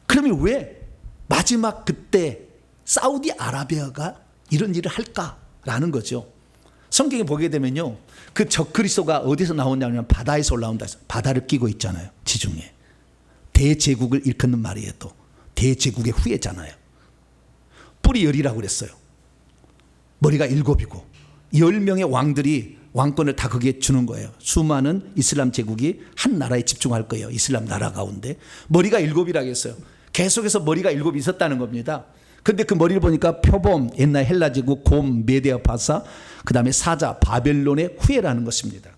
그러면 왜 마지막 그때 사우디아라비아가 이런 일을 할까라는 거죠. 성경에 보게 되면요. 그 적그리스도가 어디서 나오냐면 바다에서 올라온다. 바다를 끼고 있잖아요. 지중해. 대제국을 일컫는 말이에요. 또 대제국의 후예잖아요. 뿌리 열이라고 그랬어요. 머리가 7이고 10명의 왕들이 왕권을 다 거기에 주는 거예요. 수많은 이슬람 제국이 한 나라에 집중할 거예요. 이슬람 나라 가운데. 머리가 7이라고 했어요. 계속해서 머리가 7이 있었다는 겁니다. 근데 그 머리를 보니까 표범, 옛날 헬라 제국, 곰, 메데아 바사, 그 다음에 사자, 바벨론의 후예라는 것입니다.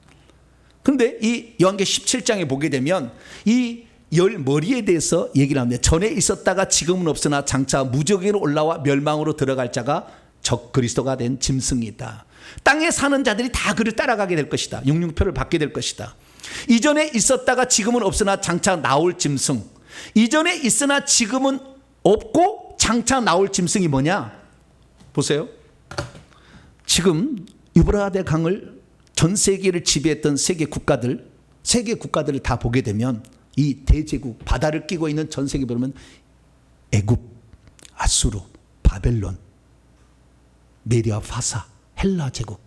그런데 이 요한계시록 17장에 보게 되면 이 열 머리에 대해서 얘기를 합니다. 전에 있었다가 지금은 없으나 장차 무적으로 올라와 멸망으로 들어갈 자가 적 그리스도가 된 짐승이다. 땅에 사는 자들이 다 그를 따라가게 될 것이다. 육륜표를 받게 될 것이다. 이전에 있었다가 지금은 없으나 장차 나올 짐승. 이전에 있으나 지금은 없고 장차 나올 짐승이 뭐냐? 보세요. 지금 유브라데 강을 전 세계를 지배했던 세계 국가들을 다 보게 되면 이 대제국 바다를 끼고 있는 전 세계 보면 애굽, 아수르, 바벨론, 메디아 파사, 헬라 제국,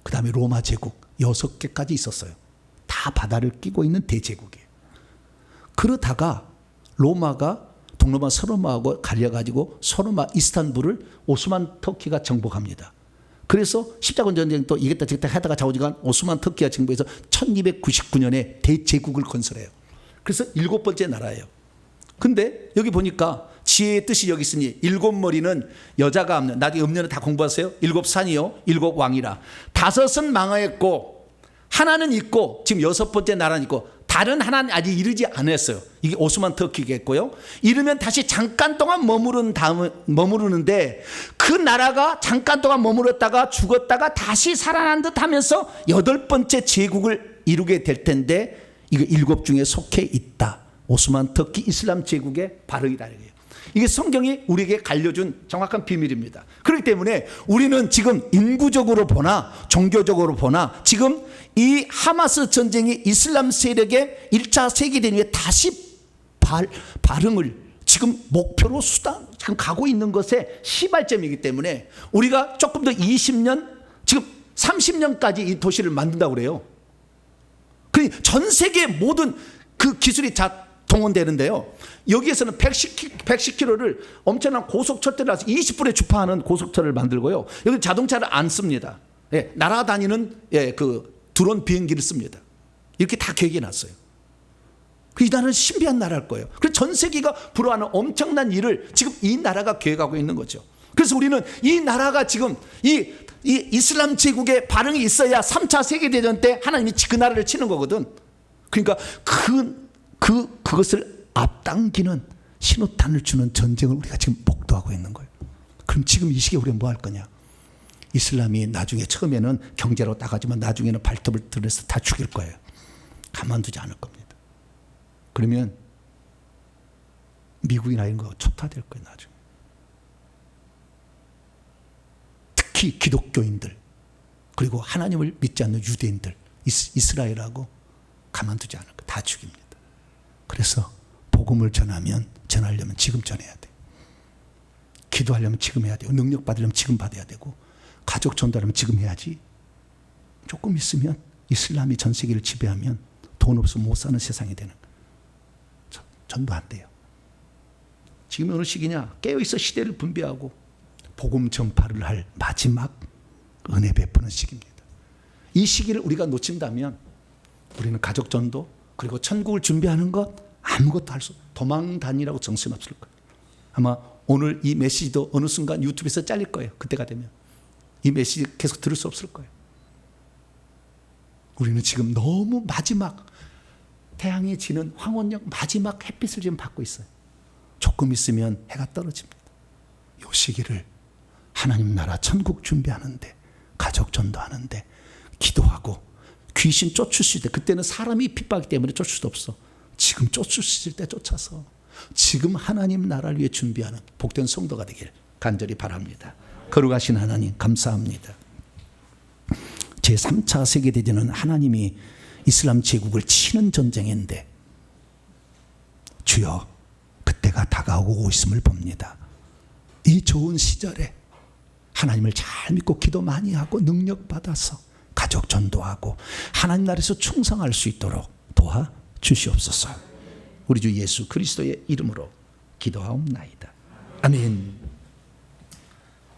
그 다음에 로마 제국 6개까지 있었어요. 다 바다를 끼고 있는 대제국이에요. 그러다가 로마가 동로마 서로마하고 갈려가지고 서로마 이스탄불을 오스만 터키가 정복합니다. 그래서 십자군 전쟁 또 이겼다 저겼다 하다가 좌우지간 오스만 터키가 정복해서 1299년에 대제국을 건설해요. 그래서 7번째 나라예요. 근데 여기 보니까 지혜의 뜻이 여기 있으니 7머리는 여자가 없는, 나중에 음료는 다 공부하세요. 7산이요 7왕이라. 5은 망하였고 하나는 있고 지금 6번째 나라는 있고 다른 하나는 아직 이르지 않았어요. 이게 오스만 터키겠고요. 이르면 다시 잠깐 동안 머무르는데 그 나라가 잠깐 동안 머무렀다가 죽었다가 다시 살아난 듯 하면서 8번째 제국을 이루게 될 텐데 이거 7 중에 속해 있다. 오스만 터키 이슬람 제국의 발흥이다. 이게 성경이 우리에게 알려준 정확한 비밀입니다. 그렇기 때문에 우리는 지금 인구적으로 보나 종교적으로 보나 지금 이 하마스 전쟁이 이슬람 세력의 1차 세계대전에 다시 발흥을 지금 목표로 지금 가고 있는 것의 시발점이기 때문에 우리가 조금 더 20년 지금 30년까지 이 도시를 만든다고 그래요. 전 세계 모든 그 기술이 다 동원되는데요. 여기에서는 110km를 엄청난 고속철도라서 20분에 주파하는 고속철을 만들고요. 여기 자동차를 안 씁니다. 예, 날아다니는 그 드론 비행기를 씁니다. 이렇게 다 계획해 놨어요. 이 나라는 신비한 나라일 거예요. 그래서 전 세계가 부러워하는 엄청난 일을 지금 이 나라가 계획하고 있는 거죠. 그래서 우리는 이 나라가 지금 이 이슬람 제국의 반응이 있어야 3차 세계대전 때 하나님이 그 나라를 치는 거거든. 그러니까 그것을 앞당기는 신호탄을 주는 전쟁을 우리가 지금 목도하고 있는 거예요. 그럼 지금 이 시기에 우리가 뭐 할 거냐? 이슬람이 나중에 처음에는 경제로 나가지만 나중에는 발톱을 들여서 다 죽일 거예요. 가만두지 않을 겁니다. 그러면 미국이나 이런 거 초타될 거예요. 나중에. 특히 기독교인들 그리고 하나님을 믿지 않는 유대인들 이스라엘하고 가만두지 않을 거예요. 다 죽입니다. 그래서 복음을 전하려면 지금 전해야 돼요. 기도하려면 지금 해야 돼요. 능력 받으려면 지금 받아야 되고 가족 전도하려면 지금 해야지. 조금 있으면 이슬람이 전 세계를 지배하면 돈 없으면 못 사는 세상이 되는 거예요. 전도 안 돼요. 지금 어느 시기냐? 깨어있어 시대를 분배하고 복음 전파를 할 마지막 은혜 베푸는 시기입니다. 이 시기를 우리가 놓친다면 우리는 가족 전도 그리고 천국을 준비하는 것 아무것도 할 수 없어요. 도망 다니라고 정신 없을 거예요. 아마 오늘 이 메시지도 어느 순간 유튜브에서 잘릴 거예요. 그때가 되면. 이 메시지 계속 들을 수 없을 거예요. 우리는 지금 너무 마지막 태양이 지는 황혼역 마지막 햇빛을 지금 받고 있어요. 조금 있으면 해가 떨어집니다. 이 시기를 하나님 나라 천국 준비하는데 가족 전도하는데 기도하고 귀신 쫓을 수 있을 때 그때는 사람이 핍박이기 때문에 쫓을 수도 없어. 지금 쫓을 수 있을 때 쫓아서 지금 하나님 나라를 위해 준비하는 복된 성도가 되길 간절히 바랍니다. 거룩하신 하나님 감사합니다. 제3차 세계대전은 하나님이 이슬람 제국을 치는 전쟁인데 주여 그때가 다가오고 있음을 봅니다. 이 좋은 시절에 하나님을 잘 믿고 기도 많이 하고 능력 받아서 가족 전도하고 하나님 나라에서 충성할 수 있도록 도와주시옵소서. 우리 주 예수 그리스도의 이름으로 기도하옵나이다. 아멘.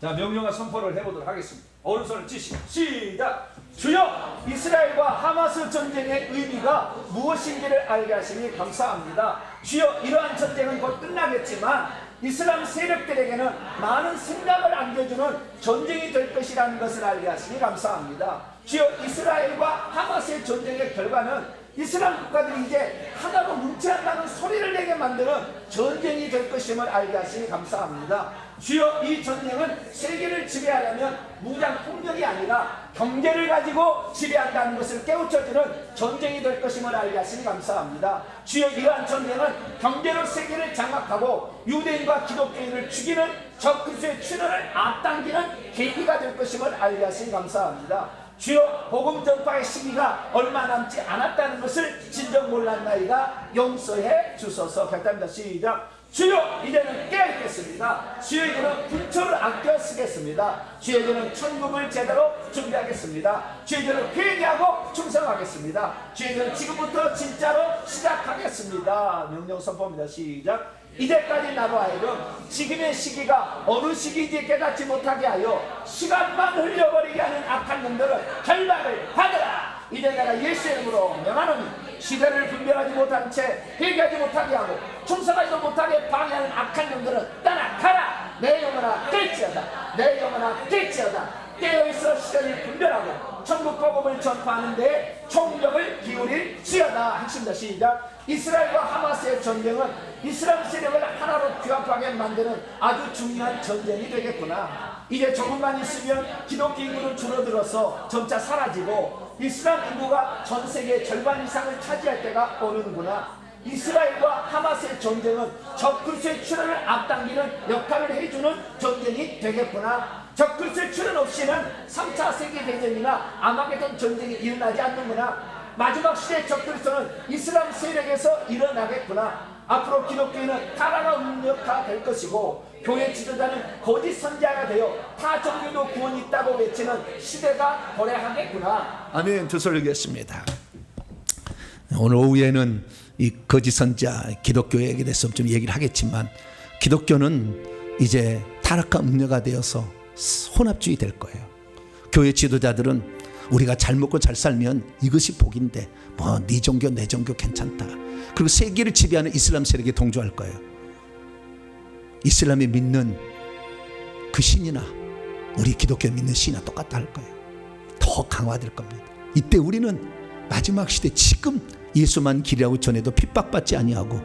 자, 명령과 선포를 해보도록 하겠습니다. 오른손을 찌시고 시작. 주여, 이스라엘과 하마스 전쟁의 의미가 무엇인지를 알게 하시니 감사합니다. 주여, 이러한 전쟁은 곧 끝나겠지만 이슬람 세력들에게는 많은 생각을 안겨주는 전쟁이 될 것이라는 것을 알게 하시니 감사합니다. 주여, 이스라엘과 하마스의 전쟁의 결과는 이슬람 국가들이 이제 하나로 뭉쳐한다는 소리를 내게 만드는 전쟁이 될 것임을 알게 하시니 감사합니다. 주여, 이 전쟁은 세계를 지배하려면 무장 폭력이 아니라 경제를 가지고 지배한다는 것을 깨우쳐주는 전쟁이 될 것임을 알게 하시니 감사합니다. 주여, 이러한 전쟁은 경제로 세계를 장악하고 유대인과 기독교인을 죽이는 적 그리스도의 출현을 앞당기는 계기가 될 것임을 알게 하시니 감사합니다. 주여, 복음 전파의 시기가 얼마 남지 않았다는 것을 진정 몰랐나이다. 용서해 주소서. 결단입니다. 시작. 주여, 이제는 깨어있겠습니다. 주여, 이제는 분초를 아껴 쓰겠습니다. 주여, 이제는 천국을 제대로 준비하겠습니다. 주여, 이제는 회개하고 충성하겠습니다. 주여, 이제는 지금부터 진짜로 시작하겠습니다. 명령 선포입니다. 시작. 이제까지 나로 하여금 지금의 시기가 어느 시기인지 깨닫지 못하게 하여 시간만 흘려버리게 하는 악한 놈들은 결박을 받으라. 이제 내가 예수의 이름으로 명하노니 시대를 분별하지 못한 채 회개하지 못하게 하고 충성하지도 못하게 방해하는 악한 놈들은 떠나가라. 내 영혼아 깰지어다. 내 영혼아 깰지어다. 깨어있어 시대를 분별하고 천국 복음을 전파하는 데 총력을 기울일지어다. 핵심다. 시작. 이스라엘과 하마스의 전쟁은 이슬람 세력을 하나로 규합하게 만드는 아주 중요한 전쟁이 되겠구나. 이제 조금만 있으면 기독교 인구는 줄어들어서 점차 사라지고 이슬람 인구가 전 세계의 절반 이상을 차지할 때가 오는구나. 이스라엘과 하마스의 전쟁은 적 그리스도의 출현을 앞당기는 역할을 해주는 전쟁이 되겠구나. 적 그리스도의 출현 없이는 3차 세계대전이나 아마게돈 전쟁이 일어나지 않는구나. 마지막 시대의 적 그리스도는 이슬람 세력에서 일어나겠구나. 앞으로 기독교인은 타락과 음력화 될 것이고 교회 지도자는 거짓 선지자가 되어 타 종교도 구원이 있다고 외치는 시대가 도래하겠구나. 아멘. 두 소리 읽겠습니다. 오늘 오후에는 이 거짓 선지자 기독교에 대해서 좀 얘기를 하겠지만 기독교는 이제 타락과 음녀가 되어서 혼합주의 될 거예요. 교회 지도자들은 우리가 잘 먹고 잘 살면 이것이 복인데 뭐 네 종교 내 종교 괜찮다. 그리고 세계를 지배하는 이슬람 세력에 동조할 거예요. 이슬람이 믿는 그 신이나 우리 기독교 믿는 신이나 똑같다 할 거예요. 더 강화될 겁니다. 이때 우리는 마지막 시대 지금 예수만 길이라고 전해도 핍박받지 아니하고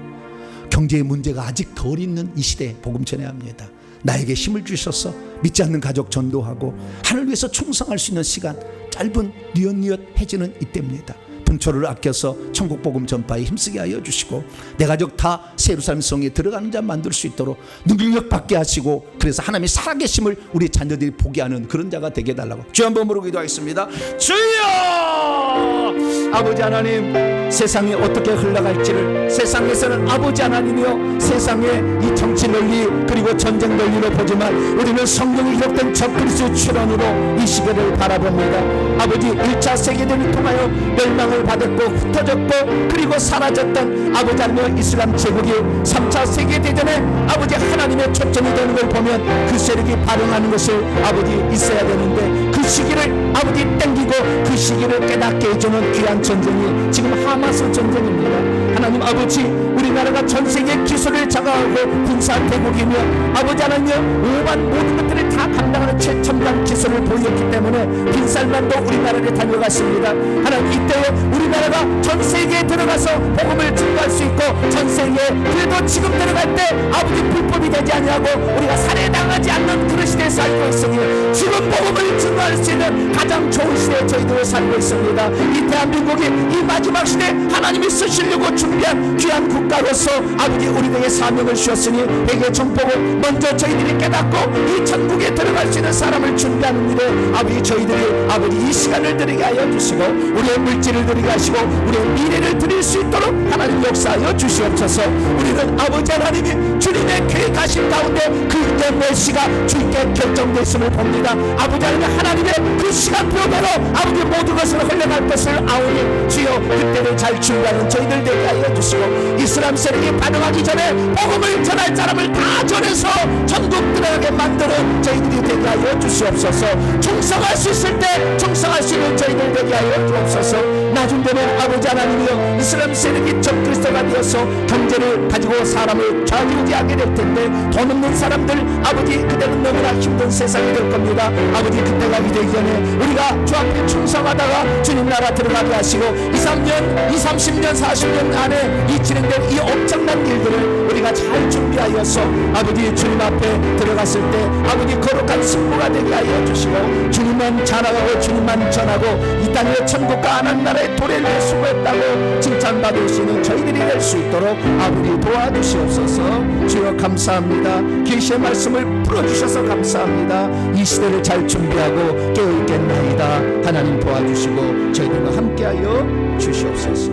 경제의 문제가 아직 덜 있는 이 시대에 복음 전해야 합니다. 나에게 힘을 주셔서 믿지 않는 가족 전도하고 하나님을 위해서 충성할 수 있는 시간 짧은 뉘엿뉘엿해지는 이때입니다. 분초를 아껴서 천국 복음 전파에 힘쓰게 하여 주시고 내 가족 다 예루살렘 성에 들어가는 자 만들 수 있도록 능력 받게 하시고 그래서 하나님의 살아계심을 우리 자녀들이 보게 하는 그런 자가 되게 해달라고 주여 한번 부르고 기도하겠습니다. 주여! 아버지 하나님, 세상이 어떻게 흘러갈지를 세상에서는 아버지 하나님이여 세상의 이 정치 논리 그리고 전쟁 논리로 보지만 우리는 성령이 기록된 적 그리스도 출현으로 이 시대를 바라봅니다. 아버지 1차 세계대전을 통하여 멸망을 받았고 흩어졌고 그리고 사라졌던 아버지 하나님의 이슬람 제국이 3차 세계대전에 아버지 하나님의 초점이 되는 걸 보면 그 세력이 발흥하는 것을 아버지 있어야 되는데 그 시기를 아버지 땡기고 그 시기를 깨닫게 해주는 귀한 전쟁이 지금 하마스 전쟁입니다. 하나님 아버지 우리나라가 전세계 기술을 장악하고 군사대국이며 아버지 하나님여 오만 모든 것들을 다 감당하는 최첨단 기술을 보였기 때문에 빈살만도 우리나라를 달려갔습니다. 하나님 이때에 우리나라가 전세계에 들어가서 복음을 증거할 수 있고 전세계에 그래도 지금 들어갈 때 아버지 불법이 되지 않냐고 우리가 살해당하지 않는 그런 시대에 살고 있으니 지금 복음을 증거할 수 있는 가장 좋은 시대에 저희들을 살고 있습니다. 이 대한민국이 이 마지막 시대 하나님이 쓰시려고 준비한 귀한 국가로서 아버지 우리에게 사명을 주셨으니 회개 정복을 먼저 저희들이 깨닫고 이 천국에 들어갈 수 있는 사람을 준비하는 일에 아버지 저희들이 아버지 이 시간을 드리게 하여 주시고 우리의 물질을 드리게 하시고 우리의 미래를 드릴 수 있도록 하나님 역사하여 주시옵소서. 우리는 아버지 하나님이 주님의 계획하신 가운데 그때 몇 시가 주님께 결정됐음을 봅니다. 아버지 하나님의 그 시간표대로 아버지 모든 것을 흘러갈 것을 아오니 주여 그때를 잘 준비하는 저희들 되게 하여 주시고 이슬람 세력이 반응하기 전에 복음을 전할 사람을 다 전해서 천국 들어가게 만들어 있는 저희들이 되게 하여 주시옵소서. 충성할 수 있을 때 충성할 수 있는 저희들 되게 하여 주옵소서. 나중 되면 아버지 하나님이여 이슬람 세력이 적그리스도가 되어서 경제를 가지고 사람을 좌지우지하게 될 텐데 돈 없는 사람들 아버지 그때는 너무나 힘든 세상이 될 겁니다. 아버지 그때가 되기 전에 우리가 주 앞에 충성하다가 주님 나라 들어가게 하시고 30년 40년 안에 이 진행된 이 엄청난 일들을 우리가 잘 준비하여서 아버지 주님 앞에 들어갔을 때 아버지 거룩한 승부가 되게 하여 주시고 주님만 자랑하고 주님만 전하고 이 땅에 천국과 하나님나라의 도래를 수고했다고 칭찬받을 수 있는 저희들이 될 수 있도록 아버지 도와주시옵소서. 주여 감사합니다. 계시의 말씀을 풀어주셔서 감사합니다. 이 시대를 잘 준비하고 깨어있겠나이다. 하나님 도와주시고 저희들과 함께하여 주시옵소서.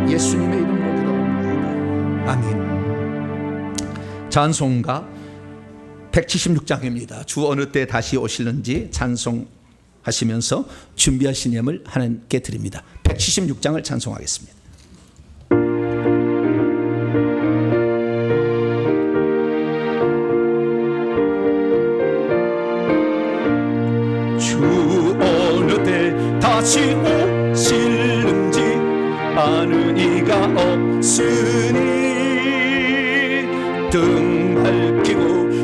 예수님의 이름으로 기도합니다. 아멘. 찬송가 176장입니다. 주 어느 때 다시 오실는지 찬송하시면서 준비하신 예물 하나님께 드립니다. 176장을 찬송하겠습니다. 주 어느 때 다시 오실는지 아는 이가 없으니 등 밝히고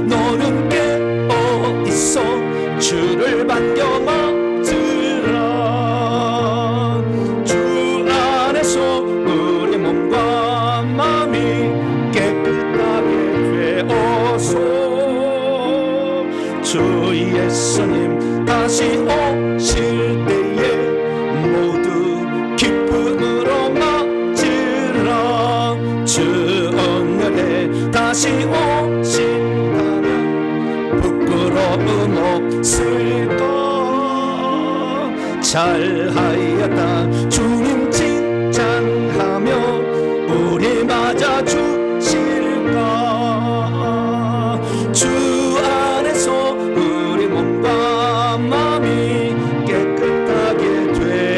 너는 깨어 있어 주를 반겨 맞으라. 주 안에서 우리 몸과 마음이 깨끗하게 되어서 주 예수님 다시 오실 때에 모두 기쁨으로 맞으라. 주 오늘에 다시 오신다면 부끄러움 없을까. 잘하였다 주님 칭찬하며 우리 맞아 주실까. 주 안에서 우리 몸과 마음이 깨끗하게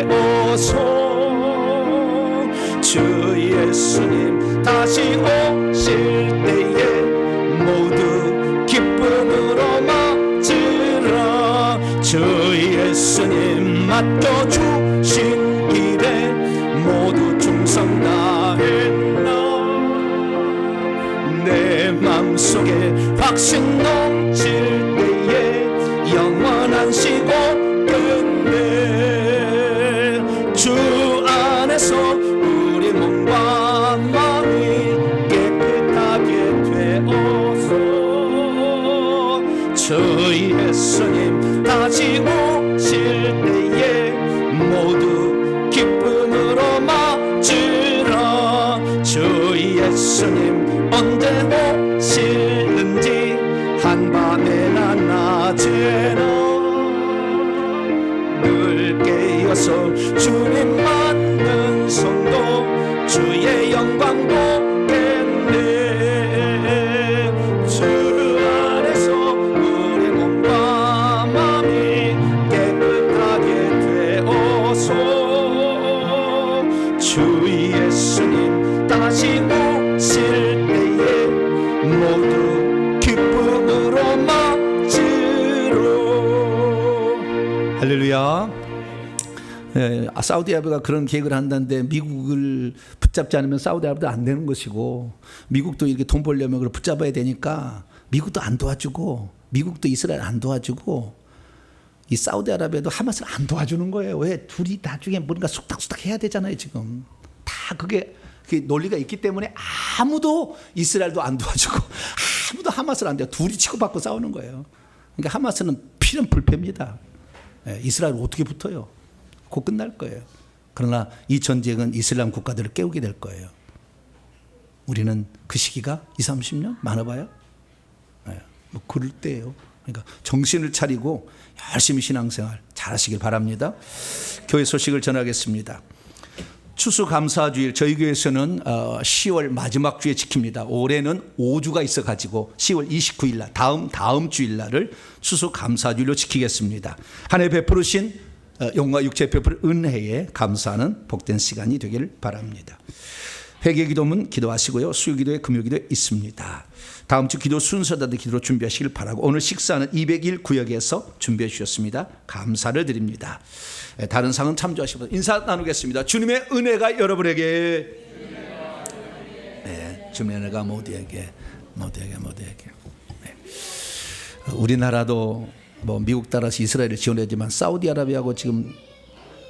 되어서 주 예수님 다시 오실 때에 모두 기쁨으로 맞으라. 주 예수님 맡겨주신 길에 모두 충성 다했나. 내 맘속에 확신 넘칠 때에 영원한 시고 끝내 주 안에서 우리 몸과 마음이 깨끗하게 되어서 주 예수님 다시 오실 때에 모두 기쁨으로 맞으라. 주 예수님 언제 오실는지 한밤에나 낮에나 늘 깨어서 주님 만든 성도 주의 영광 보겠네. 주 안에서 우리 몸과 마음이 깨끗하게 되어서 주 예수님 다시 오실 때에 모두 기쁨으로 맞으러. 할렐루야. 사우디아라비아가 그런 계획을 한다는데 미국을 붙잡지 않으면 사우디아라비아도 안 되는 것이고 미국도 이렇게 돈 벌려면 그걸 붙잡아야 되니까 미국도 안 도와주고 미국도 이스라엘 안 도와주고 이 사우디아라비아도 하마스를 안 도와주는 거예요. 왜? 둘이 나중에 뭔가 숙닥숙닥 해야 되잖아요. 지금 다 그게 논리가 있기 때문에 아무도 이스라엘도 안 도와주고 아무도 하마스를 안 도와주고 둘이 치고받고 싸우는 거예요. 그러니까 하마스는 필연 불패입니다. 이스라엘 어떻게 붙어요? 곧 끝날 거예요. 그러나 이 전쟁은 이슬람 국가들을 깨우게 될 거예요. 우리는 그 시기가 20-30년 많아봐요. 뭐 그럴 때예요. 그러니까 정신을 차리고 열심히 신앙생활 잘하시길 바랍니다. 교회 소식을 전하겠습니다. 추수감사주일 저희 교회에서는 10월 마지막 주에 지킵니다. 올해는 5주가 있어가지고 10월 29일 날 다음 주일 날을 추수감사주일로 지키겠습니다. 한 해 베푸르신 영과 육체 베풀 은혜에 감사하는 복된 시간이 되길 바랍니다. 회개기도문 기도하시고요. 수요기도에 금요기도에 있습니다. 다음 주 기도 순서대로 기도로 준비하시길 바라고, 오늘 식사는 201 구역에서 준비해 주셨습니다. 감사를 드립니다. 다른 상은 참조하시고 인사 나누겠습니다. 주님의 은혜가 여러분에게, 주님의 은혜가 모두에게. 우리나라도 뭐 미국 따라서 이스라엘을 지원하지만 사우디아라비아하고 지금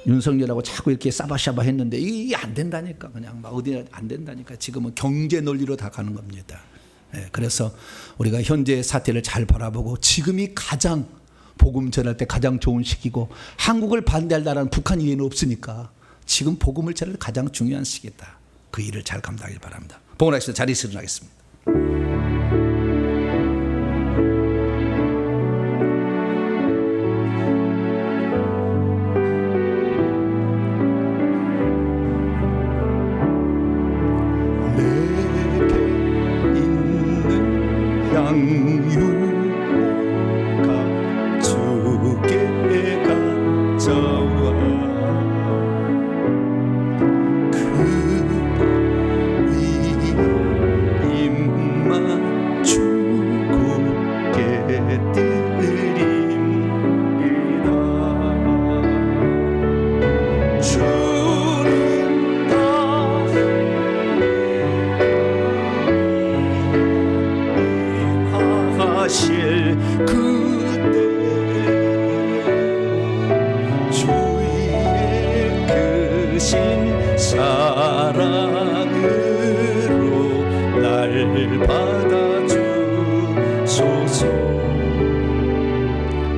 윤석열하고 자꾸 이렇게 싸바샤바 했는데 이게 안 된다니까. 그냥 막 어디 안 된다니까. 지금은 경제 논리로 다 가는 겁니다. 그래서 우리가 현재 사태를 잘 바라보고, 지금이 가장 복음 전할 때 가장 좋은 시기고, 한국을 반대할 나라는 북한 이외에는 없으니까 지금 복음을 전할 가장 중요한 시기다. 그 일을 잘 감당하길 바랍니다. 복음하시면 자리에서 일어나겠습니다.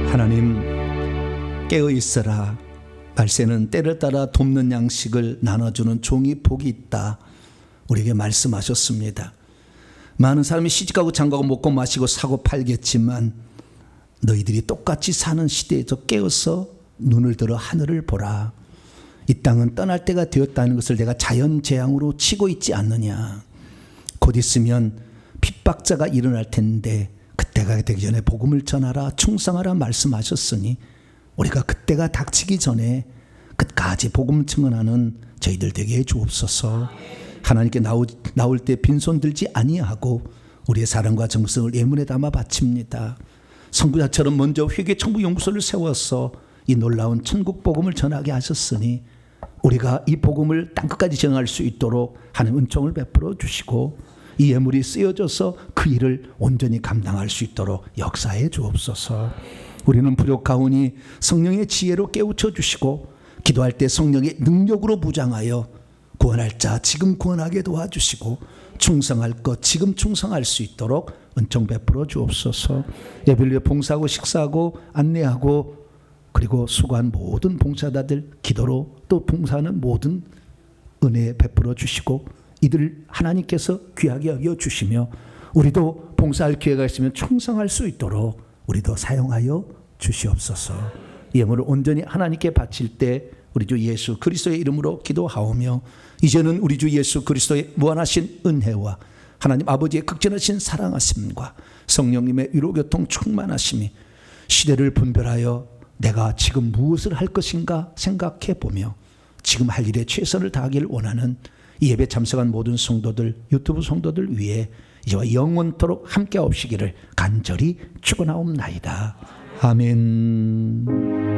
하나님, 깨어 있어라. 말세는 때를 따라 돕는 양식을 나눠주는 종이 복이 있다. 우리에게 말씀하셨습니다. 많은 사람이 시집가고 장가고 먹고 마시고 사고 팔겠지만, 너희들이 똑같이 사는 시대에서 깨어서 눈을 들어 하늘을 보라. 이 땅은 떠날 때가 되었다는 것을 내가 자연재앙으로 치고 있지 않느냐. 곧 있으면 핍박자가 일어날 텐데 그때가 되기 전에 복음을 전하라, 충성하라 말씀하셨으니, 우리가 그때가 닥치기 전에 끝까지 복음 증언하는 저희들 되게 해 주옵소서. 하나님께 나올 때 빈손 들지 아니하고 우리의 사랑과 정성을 예물에 담아 바칩니다. 선구자처럼 먼저 회개 청부 연구소를 세워서 이 놀라운 천국 복음을 전하게 하셨으니, 우리가 이 복음을 땅끝까지 전할 수 있도록 하나님 은총을 베풀어 주시고, 이 예물이 쓰여져서 그 일을 온전히 감당할 수 있도록 역사해 주옵소서. 우리는 부족하오니 성령의 지혜로 깨우쳐 주시고, 기도할 때 성령의 능력으로 무장하여 구원할 자 지금 구원하게 도와주시고, 충성할 것 지금 충성할 수 있도록 은총 베풀어 주옵소서. 예배를 위해 봉사하고 식사하고 안내하고 그리고 수고한 모든 봉사자들, 기도로 또 봉사하는 모든 은혜 베풀어 주시고, 이들 하나님께서 귀하게 여겨 주시며, 우리도 봉사할 기회가 있으면 충성할 수 있도록 우리도 사용하여 주시옵소서. 예물을 온전히 하나님께 바칠 때 우리 주 예수 그리스도의 이름으로 기도하오며, 이제는 우리 주 예수 그리스도의 무한하신 은혜와 하나님 아버지의 극진하신 사랑하심과 성령님의 위로교통 충만하심이 시대를 분별하여 내가 지금 무엇을 할 것인가 생각해 보며 지금 할 일에 최선을 다하기를 원하는 이 예배 참석한 모든 성도들, 유튜브 성도들 위해 이제와 영원토록 함께 하옵시기를 간절히 축원하옵나이다. 아멘.